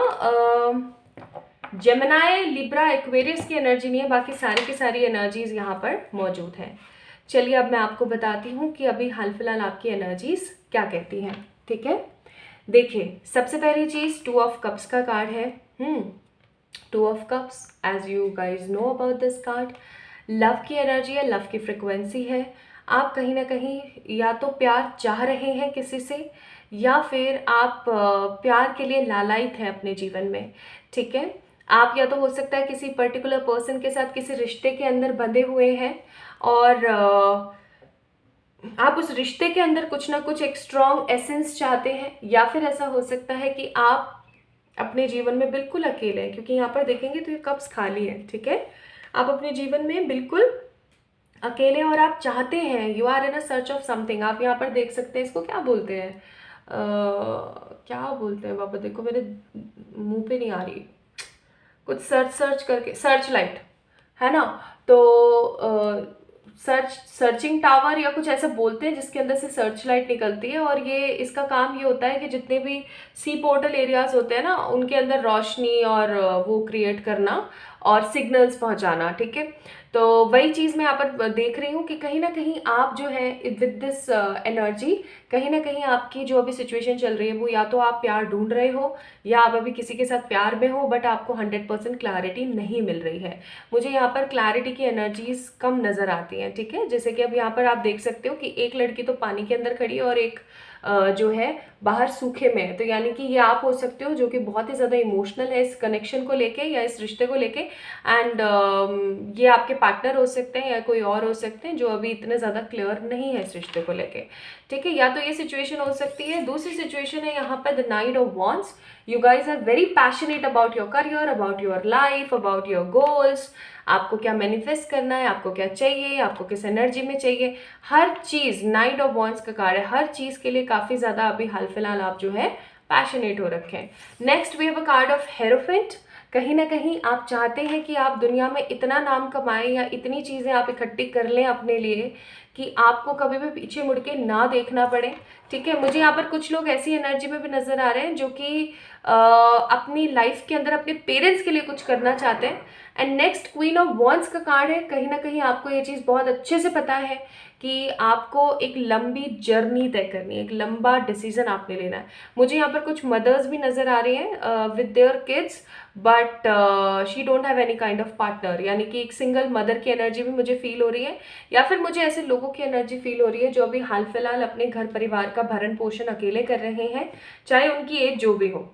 जेमिनाई, लिब्रा, एक्वेरियस की एनर्जी नहीं है, बाकी सारी की सारी एनर्जीज यहाँ पर मौजूद हैं। चलिए अब मैं आपको बताती हूँ कि अभी हाल फिलहाल आपकी एनर्जीज क्या कहती हैं। ठीक है, देखिए सबसे पहली चीज़ 2 ऑफ कप्स का कार्ड है। 2 of cups, as you guys know about this card, love की एनर्जी है, लव की फ्रिक्वेंसी है। आप कहीं ना कहीं या तो प्यार चाह रहे हैं किसी से, या फिर आप प्यार के लिए लालायित हैं अपने जीवन में। ठीक है, आप या तो हो सकता है किसी पर्टिकुलर पर्सन के साथ किसी रिश्ते के अंदर बंधे हुए हैं, और आप उस रिश्ते के अंदर कुछ ना कुछ एक स्ट्रॉन्ग एसेंस चाहते हैं, या फिर ऐसा हो सकता है कि आप अपने जीवन में बिल्कुल अकेले हैं, क्योंकि यहाँ पर देखेंगे तो ये कप्स खाली है। ठीक है, आप अपने जीवन में बिल्कुल अकेले, और आप चाहते हैं, you are in a search of something. आप यहाँ पर देख सकते हैं, इसको क्या बोलते हैं, क्या बोलते हैं बाबा, देखो मेरे मुंह पे नहीं आ रही, कुछ सर्च करके, सर्च लाइट है ना, तो सर्चिंग टावर या कुछ ऐसा बोलते हैं, जिसके अंदर से सर्च लाइट निकलती है। और ये इसका काम ये होता है कि जितने भी सी पोर्टल एरियाज होते हैं ना, उनके अंदर रोशनी और वो क्रिएट करना और सिग्नल्स पहुंचाना। ठीक है, तो वही चीज़ मैं यहाँ पर देख रही हूँ कि कहीं ना कहीं आप जो है विद दिस एनर्जी, कहीं ना कहीं आपकी जो अभी सिचुएशन चल रही है वो या तो आप प्यार ढूंढ रहे हो, या आप अभी किसी के साथ प्यार में हो, बट आपको 100% क्लैरिटी नहीं मिल रही है। मुझे यहाँ पर क्लैरिटी की एनर्जीज कम नज़र आती हैं। ठीक है, जैसे कि अब यहाँ पर आप देख सकते हो कि एक लड़की तो पानी के अंदर खड़ी है और एक जो है बाहर सूखे में है। तो यानी कि ये आप हो सकते हो जो कि बहुत ही ज़्यादा इमोशनल है इस कनेक्शन को लेके या इस रिश्ते को लेके, एंड ये आपके पार्टनर हो सकते हैं या कोई और हो सकते हैं जो अभी इतने ज़्यादा क्लियर नहीं है इस रिश्ते को लेके। ठीक है, या तो ये सिचुएशन हो सकती है। दूसरी सिचुएशन है यहाँ पर the knight of wands. You guys are very passionate about your career, about your life, about your goals. आपको क्या मैनिफेस्ट करना है, आपको क्या चाहिए, आपको किस एनर्जी में चाहिए, हर चीज़, नाइट ऑफ वॉन्ड्स का कार्ड है, हर चीज़ के लिए काफ़ी ज़्यादा अभी हाल फिलहाल आप जो है पैशनेट हो रखे हैं। Next we have a card of hierophant. कहीं ना कहीं आप चाहते हैं कि आप दुनिया में इतना नाम कमाएं या इतनी चीज़ें आप इकट्ठी कर लें अपने लिए कि आपको कभी भी पीछे मुड़ के ना देखना पड़े। ठीक है, मुझे यहाँ पर कुछ लोग ऐसी एनर्जी में भी नज़र आ रहे हैं जो कि अपनी लाइफ के अंदर अपने पेरेंट्स के लिए कुछ करना चाहते हैं। And next queen of wands का कार्ड है। कहीं ना कहीं आपको ये चीज़ बहुत अच्छे से पता है कि आपको एक लंबी जर्नी तय करनी है, एक लंबा डिसीजन आपने लेना है। मुझे यहाँ पर कुछ मदर्स भी नज़र आ रही हैं with their kids, but she don't have any kind of partner, यानी कि एक सिंगल मदर की एनर्जी भी मुझे फील हो रही है, या फिर मुझे ऐसे लोगों की एनर्जी फील हो रही है जो अभी हाल फिलहाल अपने घर परिवार का भरण पोषण अकेले कर रहे हैं, चाहे उनकी एज जो भी हो।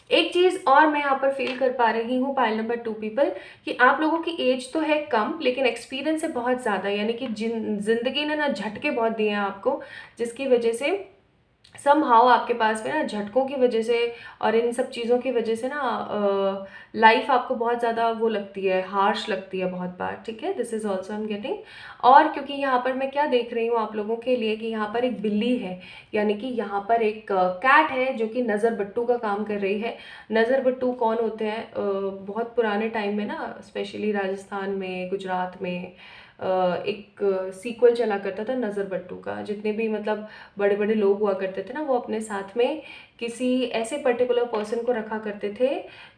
एक चीज़ और मैं यहाँ पर फील कर पा रही हूँ पाइल नंबर 2 पीपल, कि आप लोगों की एज तो है कम लेकिन एक्सपीरियंस है बहुत ज़्यादा, यानी कि जिंदगी ने ना झटके बहुत दिए हैं आपको, जिसकी वजह से समहाउ आपके पास में ना झटकों की वजह से और इन सब चीज़ों की वजह से ना लाइफ आपको बहुत ज़्यादा वो लगती है, हार्श लगती है बहुत बार। ठीक है, this is also I am getting. और क्योंकि यहाँ पर मैं क्या देख रही हूँ आप लोगों के लिए कि यहाँ पर एक बिल्ली है, यानी कि यहाँ पर एक कैट है जो कि नज़र बट्टू का काम कर रही है। नज़र बट्टू कौन होते हैं, बहुत पुराने टाइम में ना, स्पेशली राजस्थान में, गुजरात में एक सीक्वल चला करता था नज़र बट्टू का। जितने भी मतलब बड़े बड़े लोग हुआ करते थे ना, वो अपने साथ में किसी ऐसे पर्टिकुलर पर्सन को रखा करते थे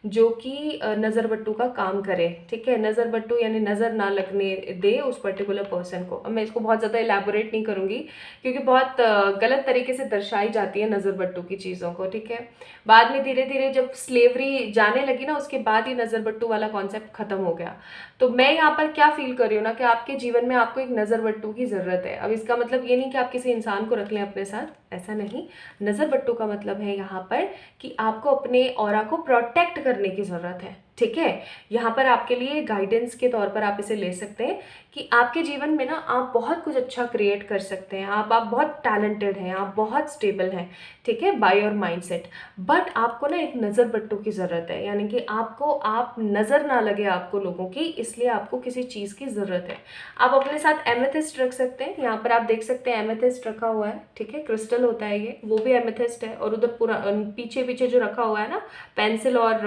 जो कि नज़र बट्टू का काम करे। ठीक है, नज़र बट्टू यानी नज़र ना लगने दे उस पर्टिकुलर पर्सन को। अब मैं इसको बहुत ज़्यादा एलैबोरेट नहीं करूँगी क्योंकि बहुत गलत तरीके से दर्शाई जाती है नज़र बट्टू की चीज़ों को। ठीक है, बाद में धीरे धीरे जब स्लेवरी जाने लगी ना, उसके बाद ही नज़र बट्टू वाला कॉन्सेप्ट ख़त्म हो गया। तो मैं यहाँ पर क्या फील कर रही हूँ ना कि आपके आपके जीवन में आपको एक नज़र बट्टू की ज़रूरत है। अब इसका मतलब ये नहीं कि आप किसी इंसान को रख लें अपने साथ, ऐसा नहीं। नज़र बट्टू का मतलब है यहाँ पर कि आपको अपने ऑरा को प्रोटेक्ट करने की ज़रूरत है, ठीक है। यहाँ पर आपके लिए गाइडेंस के तौर पर आप इसे ले सकते हैं कि आपके जीवन में ना आप बहुत कुछ अच्छा क्रिएट कर सकते हैं, आप बहुत टैलेंटेड हैं, आप बहुत स्टेबल हैं, ठीक है, बाय योर माइंडसेट। बट आपको ना एक नज़र बट्टू की ज़रूरत है, यानी कि आपको आप नज़र ना लगे आपको लोगों की, इसलिए आपको किसी चीज़ की ज़रूरत है। आप अपने साथ एमेथिस्ट रख सकते हैं, यहाँ पर आप देख सकते हैं एमेथिस्ट रखा हुआ है, ठीक है, क्रिस्टल होता है ये, वो भी एमेथिस्ट है। और उधर पूरा पीछे पीछे जो रखा हुआ है ना पेंसिल और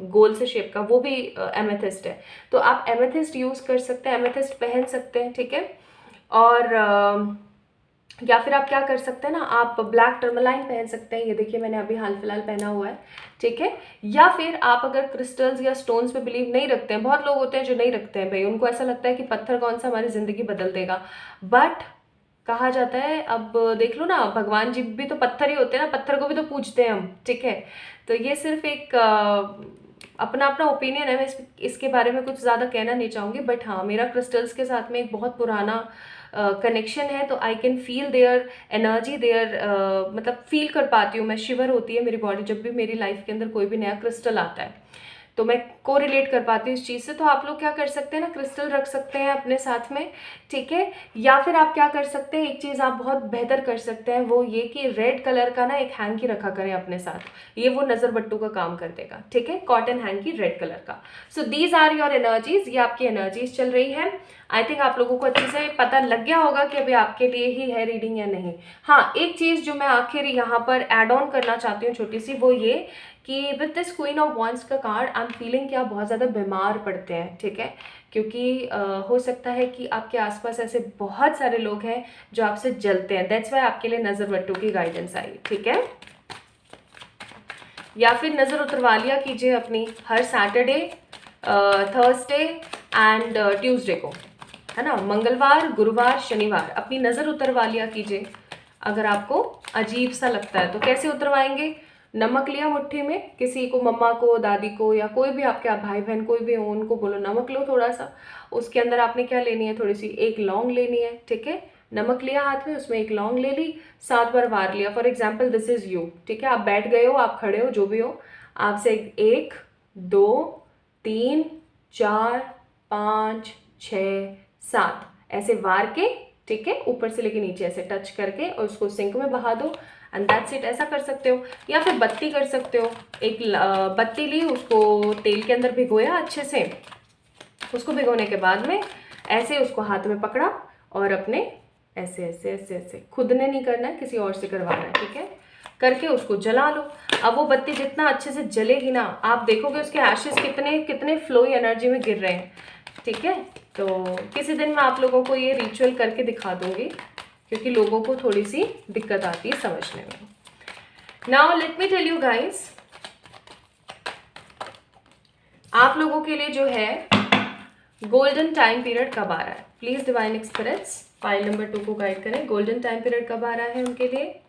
गोल से शेप का, वो भी एमेथिस्ट है। तो आप एमेथिस्ट यूज़ कर सकते हैं, एमेथिस्ट पहन सकते हैं, ठीक है। और या फिर आप क्या कर सकते हैं ना, आप ब्लैक टर्मलाइन पहन सकते हैं, ये देखिए मैंने अभी हाल फिलहाल पहना हुआ है, ठीक है। या फिर आप अगर क्रिस्टल्स या स्टोन्स पे बिलीव नहीं रखते हैं, बहुत लोग होते हैं जो नहीं रखते हैं भाई, उनको ऐसा लगता है कि पत्थर कौन सा हमारी ज़िंदगी बदल देगा, बट कहा जाता है, अब देख लो ना, भगवान जी भी तो पत्थर ही होते हैं ना, पत्थर को भी तो पूजते हैं हम, ठीक है। तो ये सिर्फ एक अपना अपना ओपिनियन है, मैं इसके बारे में कुछ ज़्यादा कहना नहीं चाहूँगी, बट हाँ मेरा क्रिस्टल्स के साथ में एक बहुत पुराना कनेक्शन है, तो I can feel their energy, their मतलब फील कर पाती हूँ मैं, शिवर होती है मेरी बॉडी जब भी मेरी लाइफ के अंदर कोई भी नया क्रिस्टल आता है, तो मैं को रिलेट कर पाती हूँ इस चीज़ से। तो आप लोग क्या कर सकते हैं ना, क्रिस्टल रख सकते हैं अपने साथ में, ठीक है। या फिर आप क्या कर सकते हैं, एक चीज़ आप बहुत बेहतर कर सकते हैं, वो ये कि रेड कलर का ना एक हैंकी रखा करें अपने साथ, ये वो नज़र बट्टू का काम कर देगा, ठीक है, कॉटन हैंकी रेड कलर का। So these are your energies, ये आपकी एनर्जीज चल रही है। आई थिंक आप लोगों को अच्छे से पता लग गया होगा कि अभी आपके लिए ही है रीडिंग या नहीं। हाँ, एक चीज़ जो मैं आखिर यहाँ पर एड ऑन करना चाहती हूँ छोटी सी, वो ये कि with this queen of wands का कार्ड आई एम फीलिंग कि आप बहुत ज़्यादा बीमार पड़ते हैं, ठीक है, क्योंकि हो सकता है कि आपके आसपास ऐसे बहुत सारे लोग हैं जो आपसे जलते हैं, दैट्स वाई आपके लिए नज़र बट्टू की गाइडेंस आई, ठीक है। या फिर नज़र उतरवा लिया कीजिए अपनी हर सैटरडे, थर्सडे एंड ट्यूसडे को, है ना, मंगलवार, गुरुवार, शनिवार अपनी नज़र उतरवा लिया कीजिए। अगर आपको अजीब सा लगता है तो कैसे उतरवाएंगे, नमक लिया मुट्ठी में, किसी को, मम्मा को, दादी को, या कोई भी आपके भाई बहन कोई भी हो, उनको बोलो नमक लो थोड़ा सा, उसके अंदर आपने क्या लेनी है, थोड़ी सी एक लौंग लेनी है, ठीक है, नमक लिया हाथ में, उसमें एक लौंग ले ली, 7 बार वार लिया। For example this is you, ठीक है, आप बैठ गए हो, आप खड़े हो, जो भी हो, आपसे 1 2 3 4 5 6 7 ऐसे वार के, ठीक है, ऊपर से लेके नीचे ऐसे टच करके और उसको सिंक में बहा दो, एंड दैट्स इट। ऐसा कर सकते हो। या फिर बत्ती कर सकते हो, एक बत्ती ली, उसको तेल के अंदर भिगोया अच्छे से, उसको भिगोने के बाद में ऐसे उसको हाथ में पकड़ा और अपने ऐसे ऐसे ऐसे ऐसे, खुद ने नहीं करना है, किसी और से करवाना है, ठीक है, करके उसको जला लो। अब वो बत्ती जितना अच्छे से जलेगी ना, आप देखोगे उसके एशेस कितने कितने फ्लोई एनर्जी में गिर रहे हैं, ठीक है। तो किसी दिन मैं आप लोगों को ये रिचुअल करके दिखा दूंगी, क्योंकि लोगों को थोड़ी सी दिक्कत आती है समझने में। Now let me tell you guys, आप लोगों के लिए जो है गोल्डन टाइम पीरियड कब आ रहा है, please divine experience file number 2 को गाइड करें। गोल्डन टाइम पीरियड कब आ रहा है उनके लिए,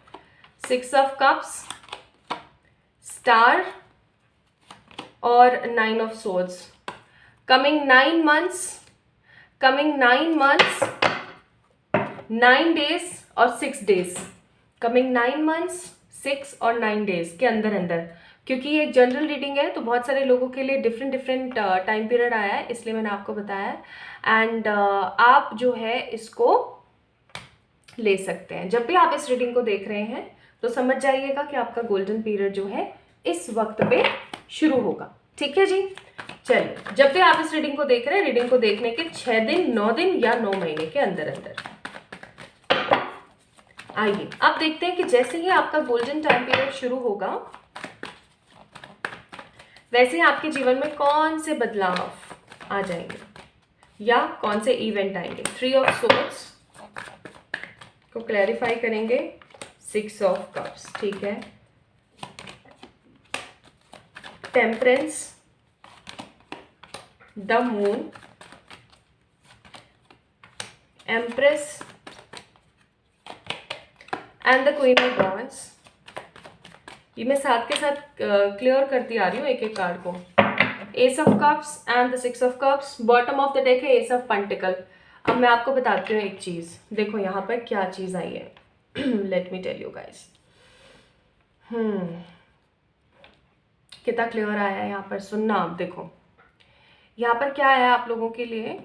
6 ऑफ कप्स, स्टार और 9 of swords. Coming 9 months, 9 days और 6 days, कमिंग 9 months, 6 और 9 days के अंदर अंदर, क्योंकि ये एक जनरल रीडिंग है तो बहुत सारे लोगों के लिए डिफरेंट टाइम पीरियड आया है, इसलिए मैंने आपको बताया। एंड आप जो है इसको ले सकते हैं। जब भी आप इस रीडिंग को देख रहे हैं तो समझ जाइएगा कि आपका गोल्डन पीरियड जो है इस वक्त पे शुरू होगा, ठीक है जी। चलिए, जब भी आप इस रीडिंग को देख रहे हैं, रीडिंग को देखने के 6 दिन, 9 दिन या 9 महीने के अंदर अंदर, आइए अब देखते हैं कि जैसे ही आपका गोल्डन टाइम पीरियड शुरू होगा वैसे ही आपके जीवन में कौन से बदलाव आ जाएंगे या कौन से इवेंट आएंगे। 3 ऑफ सोर्ड्स को क्लैरिफाई करेंगे, 6 ऑफ कप्स, ठीक है, temperance, the moon, empress and the queen of wands. ये मैं साथ के साथ क्लियर करती आ रही हूँ एक एक कार्ड को। S of cups and the 6 of cups. Bottom of the deck है एस ऑफ पेंटिकल। अब मैं आपको बताती हूँ एक चीज़, देखो यहाँ पर क्या चीज़ आई है। Let me tell you guys. कितना क्लियर आया है यहाँ पर, सुनना आप। देखो यहाँ पर क्या आया आप लोगों के लिए।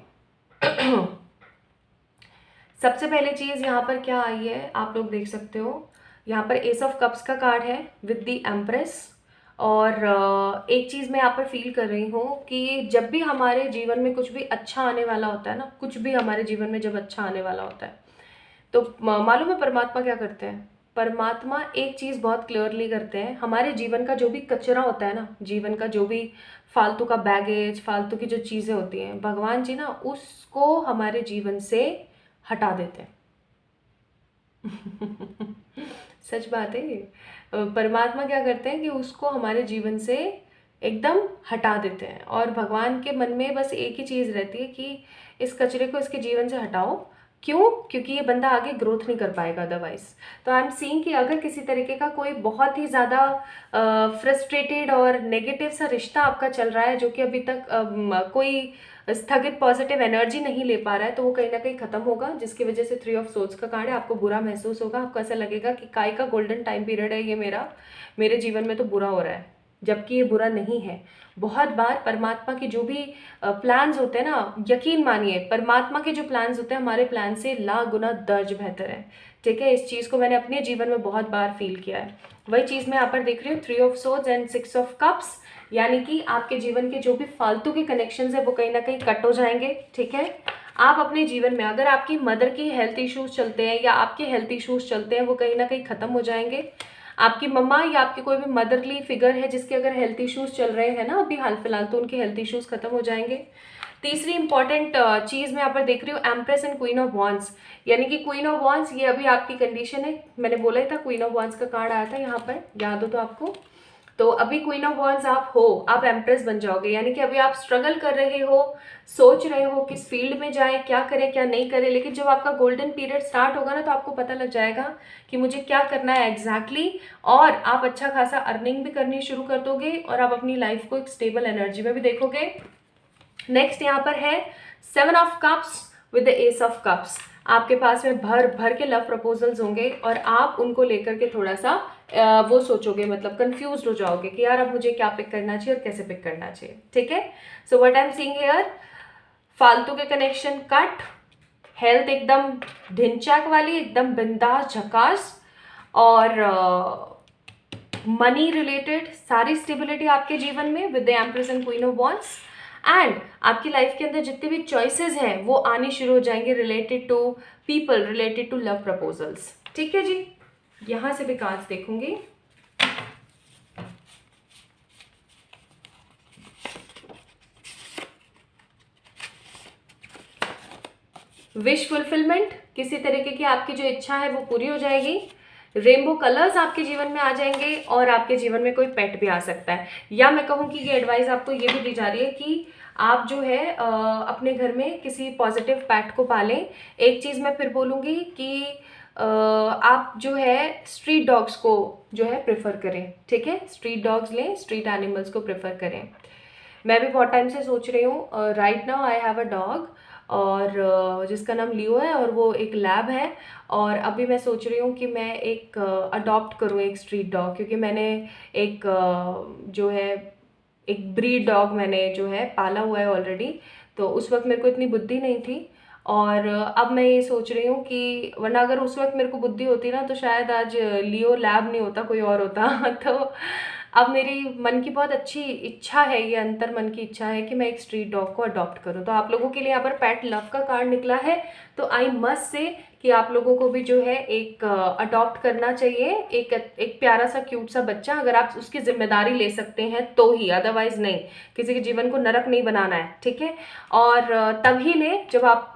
सबसे पहले चीज़ यहाँ पर क्या आई है, आप लोग देख सकते हो। यहाँ पर एस ऑफ कप्स का कार्ड है विद द एम्प्रेस। और एक चीज़ मैं यहाँ पर फील कर रही हूँ कि जब भी हमारे जीवन में कुछ भी अच्छा आने वाला होता है ना, कुछ भी हमारे जीवन में जब अच्छा आने वाला होता है, तो मालूम है परमात्मा क्या करते हैं। परमात्मा एक चीज़ बहुत क्लियरली करते हैं, हमारे जीवन का जो भी कचरा होता है ना, जीवन का जो भी फालतू का बैगेज, फालतू की जो चीज़ें होती हैं, भगवान जी ना उसको हमारे जीवन से हटा देते हैं। सच बात है ये। परमात्मा क्या करते हैं कि उसको हमारे जीवन से एकदम हटा देते हैं। और भगवान के मन में बस एक ही चीज़ रहती है कि इस कचरे को इसके जीवन से हटाओ। क्यों? क्योंकि ये बंदा आगे ग्रोथ नहीं कर पाएगा अदरवाइज। तो आई एम सीइंग कि अगर किसी तरीके का कोई बहुत ही ज़्यादा फ्रस्ट्रेटेड और नेगेटिव सा रिश्ता आपका चल रहा है, जो कि अभी तक कोई स्थगित पॉजिटिव एनर्जी नहीं ले पा रहा है, तो वो कहीं ना कहीं खत्म होगा, जिसकी वजह से 3 ऑफ सोर्ड्स का कार्ड है। आपको बुरा महसूस होगा, आपको ऐसा लगेगा कि काय का गोल्डन टाइम पीरियड है ये मेरे जीवन में तो बुरा हो रहा है, जबकि ये बुरा नहीं है। बहुत बार परमात्मा के जो भी प्लान्स होते हैं ना, यकीन मानिए परमात्मा के जो प्लान्स होते हैं हमारे प्लान से लाख गुना दर्ज बेहतर है। ठीक है, इस चीज़ को मैंने अपने जीवन में बहुत बार फील किया है। वही चीज़ मैं यहाँ पर देख रही हूँ, 3 of swords and 6 of cups, यानी कि आपके जीवन के जो भी फालतू के कनेक्शंस है वो कहीं ना कहीं कट हो जाएंगे। ठीक है, आप अपने जीवन में अगर आपकी मदर की हेल्थ इश्यूज चलते हैं या आपके हेल्थ इश्यूज चलते हैं, वो कहीं ना कहीं खत्म हो जाएंगे। आपकी मम्मा या आपकी कोई भी मदरली फिगर है जिसके अगर हेल्थ इश्यूज चल रहे हैं ना अभी हाल फिलहाल, तो उनके हेल्थ इश्यूज खत्म हो जाएंगे। तीसरी इंपॉर्टेंट चीज़ मैं यहाँ पर देख रही हूँ, empress and queen of wands, यानी कि क्वीन ऑफ वॉन्ड्स ये अभी आपकी कंडीशन है। मैंने बोला ही था क्वीन ऑफ वॉन्ड्स का कार्ड आया था यहाँ पर, याद हो तो आपको। तो अभी क्वीन ऑफ वॉन्ड्स आप हो, आप एम्प्रेस बन जाओगे, यानी कि अभी आप स्ट्रगल कर रहे हो, सोच रहे हो किस फील्ड में जाए, क्या करें क्या नहीं करें, लेकिन जब आपका गोल्डन पीरियड स्टार्ट होगा ना तो आपको पता लग जाएगा कि मुझे क्या करना है एग्जैक्टली। और आप अच्छा खासा अर्निंग भी करनी शुरू कर दोगे और आप अपनी लाइफ को एक स्टेबल एनर्जी में भी देखोगे। नेक्स्ट यहाँ पर है 7 of cups with the S of cups. आपके पास में भर भर के लव प्रपोजल्स होंगे और आप उनको लेकर के थोड़ा सा वो सोचोगे, मतलब कंफ्यूज हो जाओगे कि यार अब मुझे क्या पिक करना चाहिए और कैसे पिक करना चाहिए। ठीक है, so what I am seeing here, फालतू के कनेक्शन कट, हेल्थ एकदम ढिंचाक वाली, एकदम बिंदास झकास, और मनी रिलेटेड सारी स्टेबिलिटी आपके जीवन में with the empress and queen of wands. And आपकी लाइफ के अंदर जितने भी चॉइसेस हैं वो आनी शुरू हो जाएंगे related to people, related to love proposals. ठीक है जी, यहां से भी कार्ड्स देखूंगी। विश फुलफिलमेंट, किसी तरीके की आपकी जो इच्छा है वो पूरी हो जाएगी। रेनबो कलर्स आपके जीवन में आ जाएंगे और आपके जीवन में कोई पेट भी आ सकता है। या मैं कहूँ कि ये एडवाइस आपको ये भी दी जा रही है कि आप जो है अपने घर में किसी पॉजिटिव पेट को पालें। एक चीज़ मैं फिर बोलूँगी कि आप जो है स्ट्रीट डॉग्स को जो है प्रेफर करें। ठीक है, स्ट्रीट डॉग्स लें, स्ट्रीट एनिमल्स को प्रेफर करें। मैं भी बहुत टाइम से सोच रही हूँ, right now I have a dog और जिसका नाम लियो है और वो एक लैब है। और अभी मैं सोच रही हूँ कि मैं एक अडॉप्ट करूँ एक स्ट्रीट डॉग, क्योंकि मैंने एक जो है एक ब्रीड डॉग मैंने जो है पाला हुआ है ऑलरेडी। तो उस वक्त मेरे को इतनी बुद्धि नहीं थी और अब मैं ये सोच रही हूँ कि वरना अगर उस वक्त मेरे को बुद्धि होती ना तो शायद आज लियो लैब नहीं होता, कोई और होता। तो अब मेरी मन की बहुत अच्छी इच्छा है, ये अंतर मन की इच्छा है कि मैं एक स्ट्रीट डॉग को अडॉप्ट करूं। तो आप लोगों के लिए यहाँ पर पेट लव का कार्ड निकला है, तो आई मस्ट से कि आप लोगों को भी जो है एक अडॉप्ट करना चाहिए, एक प्यारा सा क्यूट सा बच्चा, अगर आप उसकी जिम्मेदारी ले सकते हैं तो ही, अदरवाइज नहीं। किसी के जीवन को नरक नहीं बनाना है। ठीक है, और तभी ले जब आप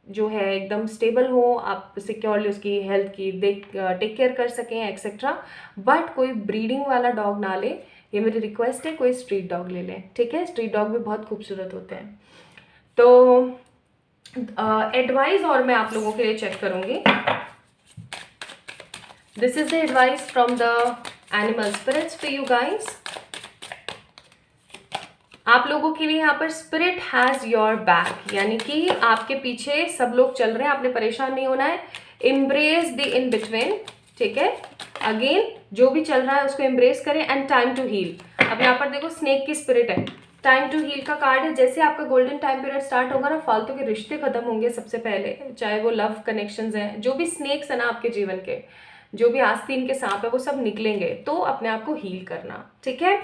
जो है एकदम स्टेबल हो, आप सिक्योरली उसकी हेल्थ की टेक केयर कर सकें एक्सेट्रा। बट कोई ब्रीडिंग वाला डॉग ना ले, ये मेरी रिक्वेस्ट है, कोई स्ट्रीट डॉग ले लें। ठीक है, स्ट्रीट डॉग भी बहुत खूबसूरत होते हैं। तो एडवाइस और मैं आप लोगों के लिए चेक करूंगी। This is the advice from the animal spirits for you guys. आप लोगों के लिए यहाँ पर स्पिरिट हैज़ योर बैक, यानी कि आपके पीछे सब लोग चल रहे हैं, आपने परेशान नहीं होना है। एम्ब्रेस द इन बिटवीन, ठीक है। अगेन जो भी चल रहा है उसको एम्ब्रेस करें। एंड टाइम टू हील, अब यहाँ पर देखो स्नेक की स्पिरिट है, टाइम टू हील का कार्ड है। जैसे आपका गोल्डन टाइम पीरियड स्टार्ट होगा ना, फालतू के रिश्ते खत्म होंगे सबसे पहले, चाहे वो लव कनेक्शंस हैं, जो भी स्नेक्स है ना आपके जीवन के, जो भी आस्तीन के सांप है वो सब निकलेंगे। तो अपने आप को हील करना, ठीक है।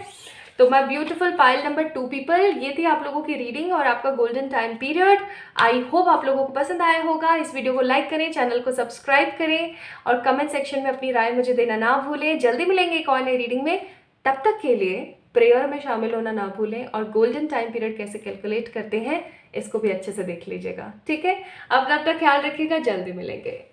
तो my beautiful pile number 2 people, ये थी आप लोगों की रीडिंग और आपका golden time period. I hope आप लोगों को पसंद आया होगा। इस वीडियो को लाइक करें, चैनल को सब्सक्राइब करें और कमेंट सेक्शन में अपनी राय मुझे देना ना भूलें। जल्दी मिलेंगे एक और नई रीडिंग में, तब तक के लिए प्रेयर में शामिल होना ना भूलें और गोल्डन टाइम पीरियड कैसे कैलकुलेट करते हैं इसको भी अच्छे से देख लीजिएगा, ठीक है। अपना ख्याल रखिएगा, जल्दी मिलेंगे।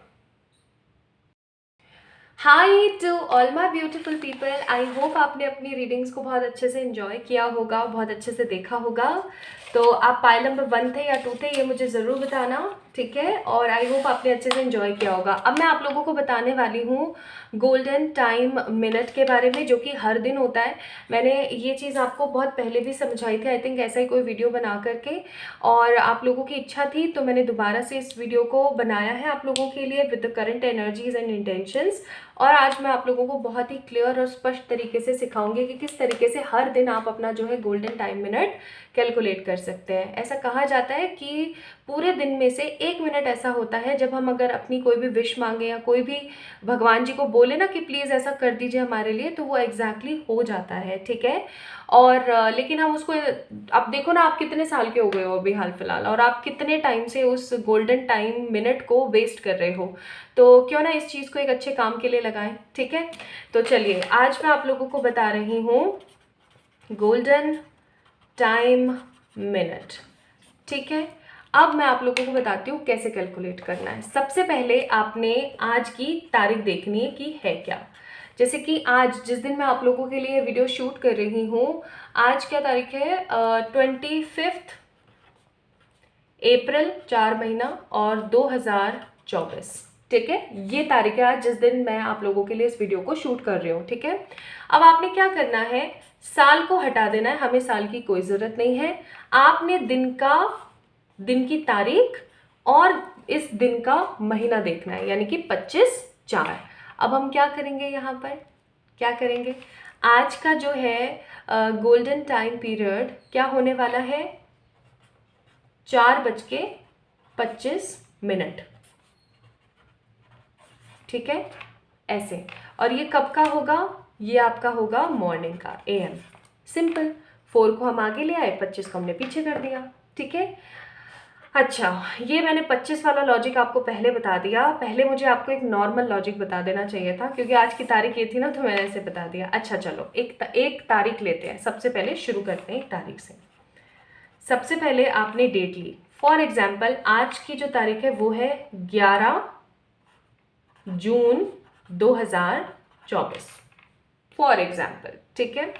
Hi to all my beautiful people, I hope आपने अपनी रीडिंग्स को बहुत अच्छे से एंजॉय किया होगा, बहुत अच्छे से देखा होगा। तो आप पाइल नंबर 1 थे या 2 थे, ये मुझे ज़रूर बताना, ठीक है। और आई होप आपने अच्छे से एंजॉय किया होगा। अब मैं आप लोगों को बताने वाली हूँ गोल्डन टाइम मिनट के बारे में, जो कि हर दिन होता है। मैंने ये चीज़ आपको बहुत पहले भी समझाई थी, आई थिंक ऐसा ही कोई वीडियो बना करके, और आप लोगों की इच्छा थी तो मैंने दोबारा से इस वीडियो को बनाया है आप लोगों के लिए with the current energies and intentions. और आज मैं आप लोगों को बहुत ही क्लियर और स्पष्ट तरीके से सिखाऊंगी कि किस तरीके से हर दिन आप अपना जो है गोल्डन टाइम मिनट कैलकुलेट कर सकते हैं। ऐसा कहा जाता है कि पूरे दिन में से 1 मिनट ऐसा होता है जब हम अगर अपनी कोई भी विश मांगे या कोई भी भगवान जी को बोले ना कि प्लीज़ ऐसा कर दीजिए हमारे लिए, तो वो एग्जैक्टली हो जाता है, ठीक है। और लेकिन हम उसको, अब देखो ना आप कितने साल के हो गए हो अभी हाल फिलहाल, और आप कितने टाइम से उस गोल्डन टाइम मिनट को वेस्ट कर रहे हो। तो क्यों ना इस चीज़ को एक अच्छे काम के लिए लगाएं, ठीक है। तो चलिए आज मैं आप लोगों को बता रही हूँ गोल्डन टाइम मिनट, ठीक है। अब मैं आप लोगों को बताती हूँ कैसे कैलकुलेट करना है। सबसे पहले आपने आज की तारीख देखनी है कि है क्या। जैसे कि आज जिस दिन मैं आप लोगों के लिए वीडियो शूट कर रही हूँ, आज क्या तारीख है, 25 अप्रैल, 4 महीना और 2024, ठीक है। ये तारीख है आज जिस दिन मैं आप लोगों के लिए इस वीडियो को शूट कर रही हूँ, ठीक है। अब आपने क्या करना है, साल को हटा देना है, हमें साल की कोई ज़रूरत नहीं है। आपने दिन की तारीख और इस दिन का महीना देखना है, यानी कि 25/4। अब हम क्या करेंगे, यहाँ पर क्या करेंगे, आज का जो है गोल्डन टाइम पीरियड क्या होने वाला है, 4:25, ठीक है, ऐसे। और ये कब का होगा, ये आपका होगा मॉर्निंग का, AM। सिंपल, 4 को हम आगे ले आए, 25 को हमने पीछे कर दिया, ठीक है। अच्छा, ये मैंने 25 वाला लॉजिक आपको पहले बता दिया। पहले मुझे आपको एक नॉर्मल लॉजिक बता देना चाहिए था, क्योंकि आज की तारीख ये थी ना, तो मैंने ऐसे बता दिया। अच्छा चलो, एक तारीख लेते हैं। सबसे पहले शुरू करते हैं एक तारीख से। सबसे पहले आपने डेट ली। फॉर एग्जाम्पल आज की जो तारीख है वो है 11 जून 2024, फॉर एग्जाम्पल, ठीक है।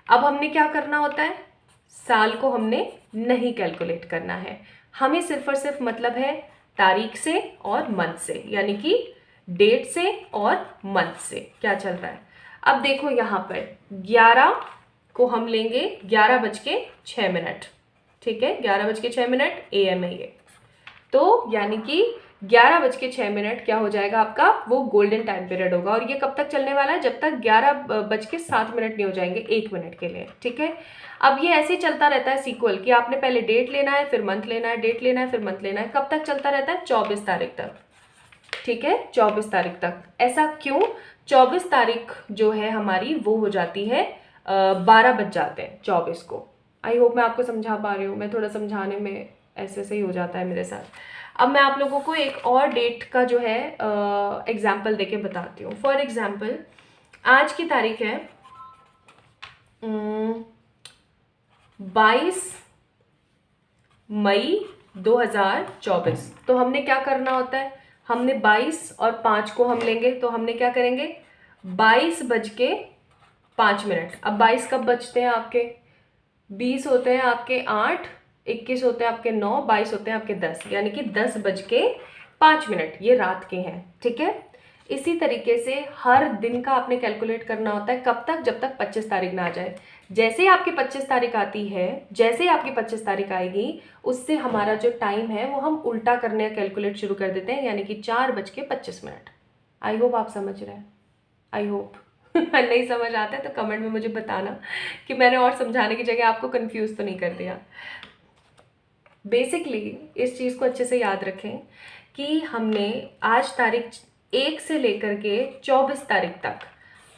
अब हमने क्या करना होता है, साल को हमने नहीं कैलकुलेट करना है, हमें सिर्फ और सिर्फ मतलब है तारीख से और मंथ से, यानी कि डेट से और मंथ से क्या चल रहा है। अब देखो यहाँ पर 11 को हम लेंगे 11:06, ठीक है, 11:06 AM है ये। तो यानी कि 11:06 क्या हो जाएगा आपका, वो गोल्डन टाइम पीरियड होगा। और ये कब तक चलने वाला है, जब तक 11:07 नहीं हो जाएंगे, 1 मिनट के लिए, ठीक है। अब ये ऐसे ही चलता रहता है सीक्वल, कि आपने पहले डेट लेना है, फिर मंथ लेना है, डेट लेना है, फिर मंथ लेना है। कब तक चलता रहता है, 24 तारीख तक, ठीक है, 24 तारीख तक। ऐसा क्यों, 24 तारीख जो है हमारी वो हो जाती है 12 बज जाते हैं 24 को। आई होप मैं आपको समझा पा रही हूँ, मैं थोड़ा समझाने में ऐसे ही हो जाता है मेरे साथ। अब मैं आप लोगों को एक और डेट का जो है एग्जाम्पल देके बताती हूँ। फॉर एग्जाम्पल आज की तारीख है 22 मई 2024। तो हमने क्या करना होता है, हमने 22 और 5 को हम लेंगे, तो हमने क्या करेंगे, 22:05। अब 22 कब बजते हैं आपके, 20 होते हैं आपके 8, 21 होते हैं आपके 9, 22 होते हैं आपके 10, यानी कि 10:05 ये रात के हैं, ठीक है। इसी तरीके से हर दिन का आपने कैलकुलेट करना होता है, कब तक, जब तक 25 तारीख ना आ जाए। जैसे ही आपकी 25 तारीख आती है, जैसे ही आपकी 25 तारीख आएगी, उससे हमारा जो टाइम है वो हम उल्टा करने कैलकुलेट शुरू कर देते हैं, यानी कि 4:25। आई होप आप समझ रहे हैं, आई होप। नहीं समझ आता है तो कमेंट में मुझे बताना कि मैंने और समझाने की जगह आपको कंफ्यूज तो नहीं कर दिया। बेसिकली इस चीज़ को अच्छे से याद रखें कि हमने आज तारीख 1 से लेकर के 24 तारीख तक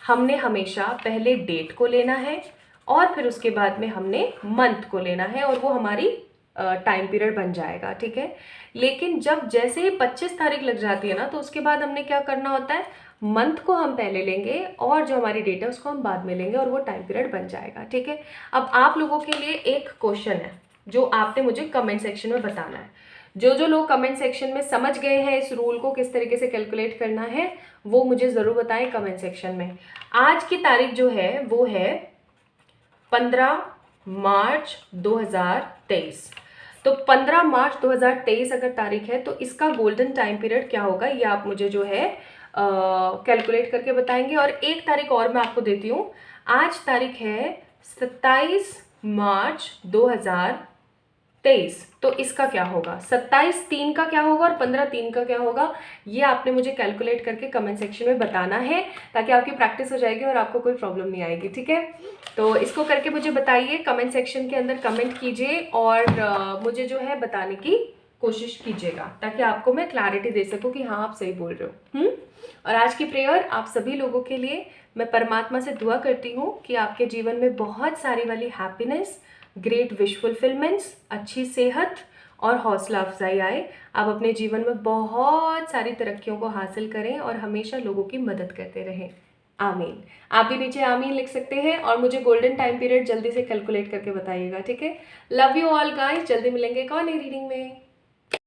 हमने हमेशा पहले डेट को लेना है और फिर उसके बाद में हमने मंथ को लेना है और वो हमारी टाइम पीरियड बन जाएगा, ठीक है। लेकिन जब जैसे ही 25 तारीख लग जाती है ना, तो उसके बाद हमने क्या करना होता है, मंथ को हम पहले लेंगे और जो हमारी डेट है उसको हम बाद में लेंगे और वो टाइम पीरियड बन जाएगा, ठीक है। अब आप लोगों के लिए एक क्वेश्चन है जो आपने मुझे कमेंट सेक्शन में बताना है। जो लोग कमेंट सेक्शन में समझ गए हैं इस रूल को किस तरीके से कैलकुलेट करना है, वो मुझे ज़रूर बताएं कमेंट सेक्शन में। आज की तारीख जो है वो है 15 मार्च 2023। तो 15 मार्च 2023 अगर तारीख है तो इसका गोल्डन टाइम पीरियड क्या होगा, ये आप मुझे जो है कैलकुलेट करके बताएंगे। और एक तारीख और मैं आपको देती हूँ, आज तारीख है 27 मार्च 2023। तो इसका क्या होगा, 27/3 का क्या होगा और 15/3 का क्या होगा, ये आपने मुझे कैलकुलेट करके कमेंट सेक्शन में बताना है, ताकि आपकी प्रैक्टिस हो जाएगी और आपको कोई प्रॉब्लम नहीं आएगी, ठीक है। तो इसको करके मुझे बताइए, कमेंट सेक्शन के अंदर कमेंट कीजिए और मुझे जो है बताने की कोशिश कीजिएगा, ताकि आपको मैं क्लैरिटी दे सकूं कि हाँ आप सही बोल रहे हो। और आज की प्रेयर आप सभी लोगों के लिए, मैं परमात्मा से दुआ करती हूँ कि आपके जीवन में बहुत सारी वाली हैप्पीनेस, ग्रेट विश फुलफिलमेंट्स, अच्छी सेहत और हौसला अफजाई आए। आप अपने जीवन में बहुत सारी तरक्कियों को हासिल करें और हमेशा लोगों की मदद करते रहें। आमीन। आप भी नीचे आमीन लिख सकते हैं और मुझे गोल्डन टाइम पीरियड जल्दी से कैलकुलेट करके बताइएगा, ठीक है। लव यू ऑल गाइस, जल्दी मिलेंगे एक और नई रीडिंग में।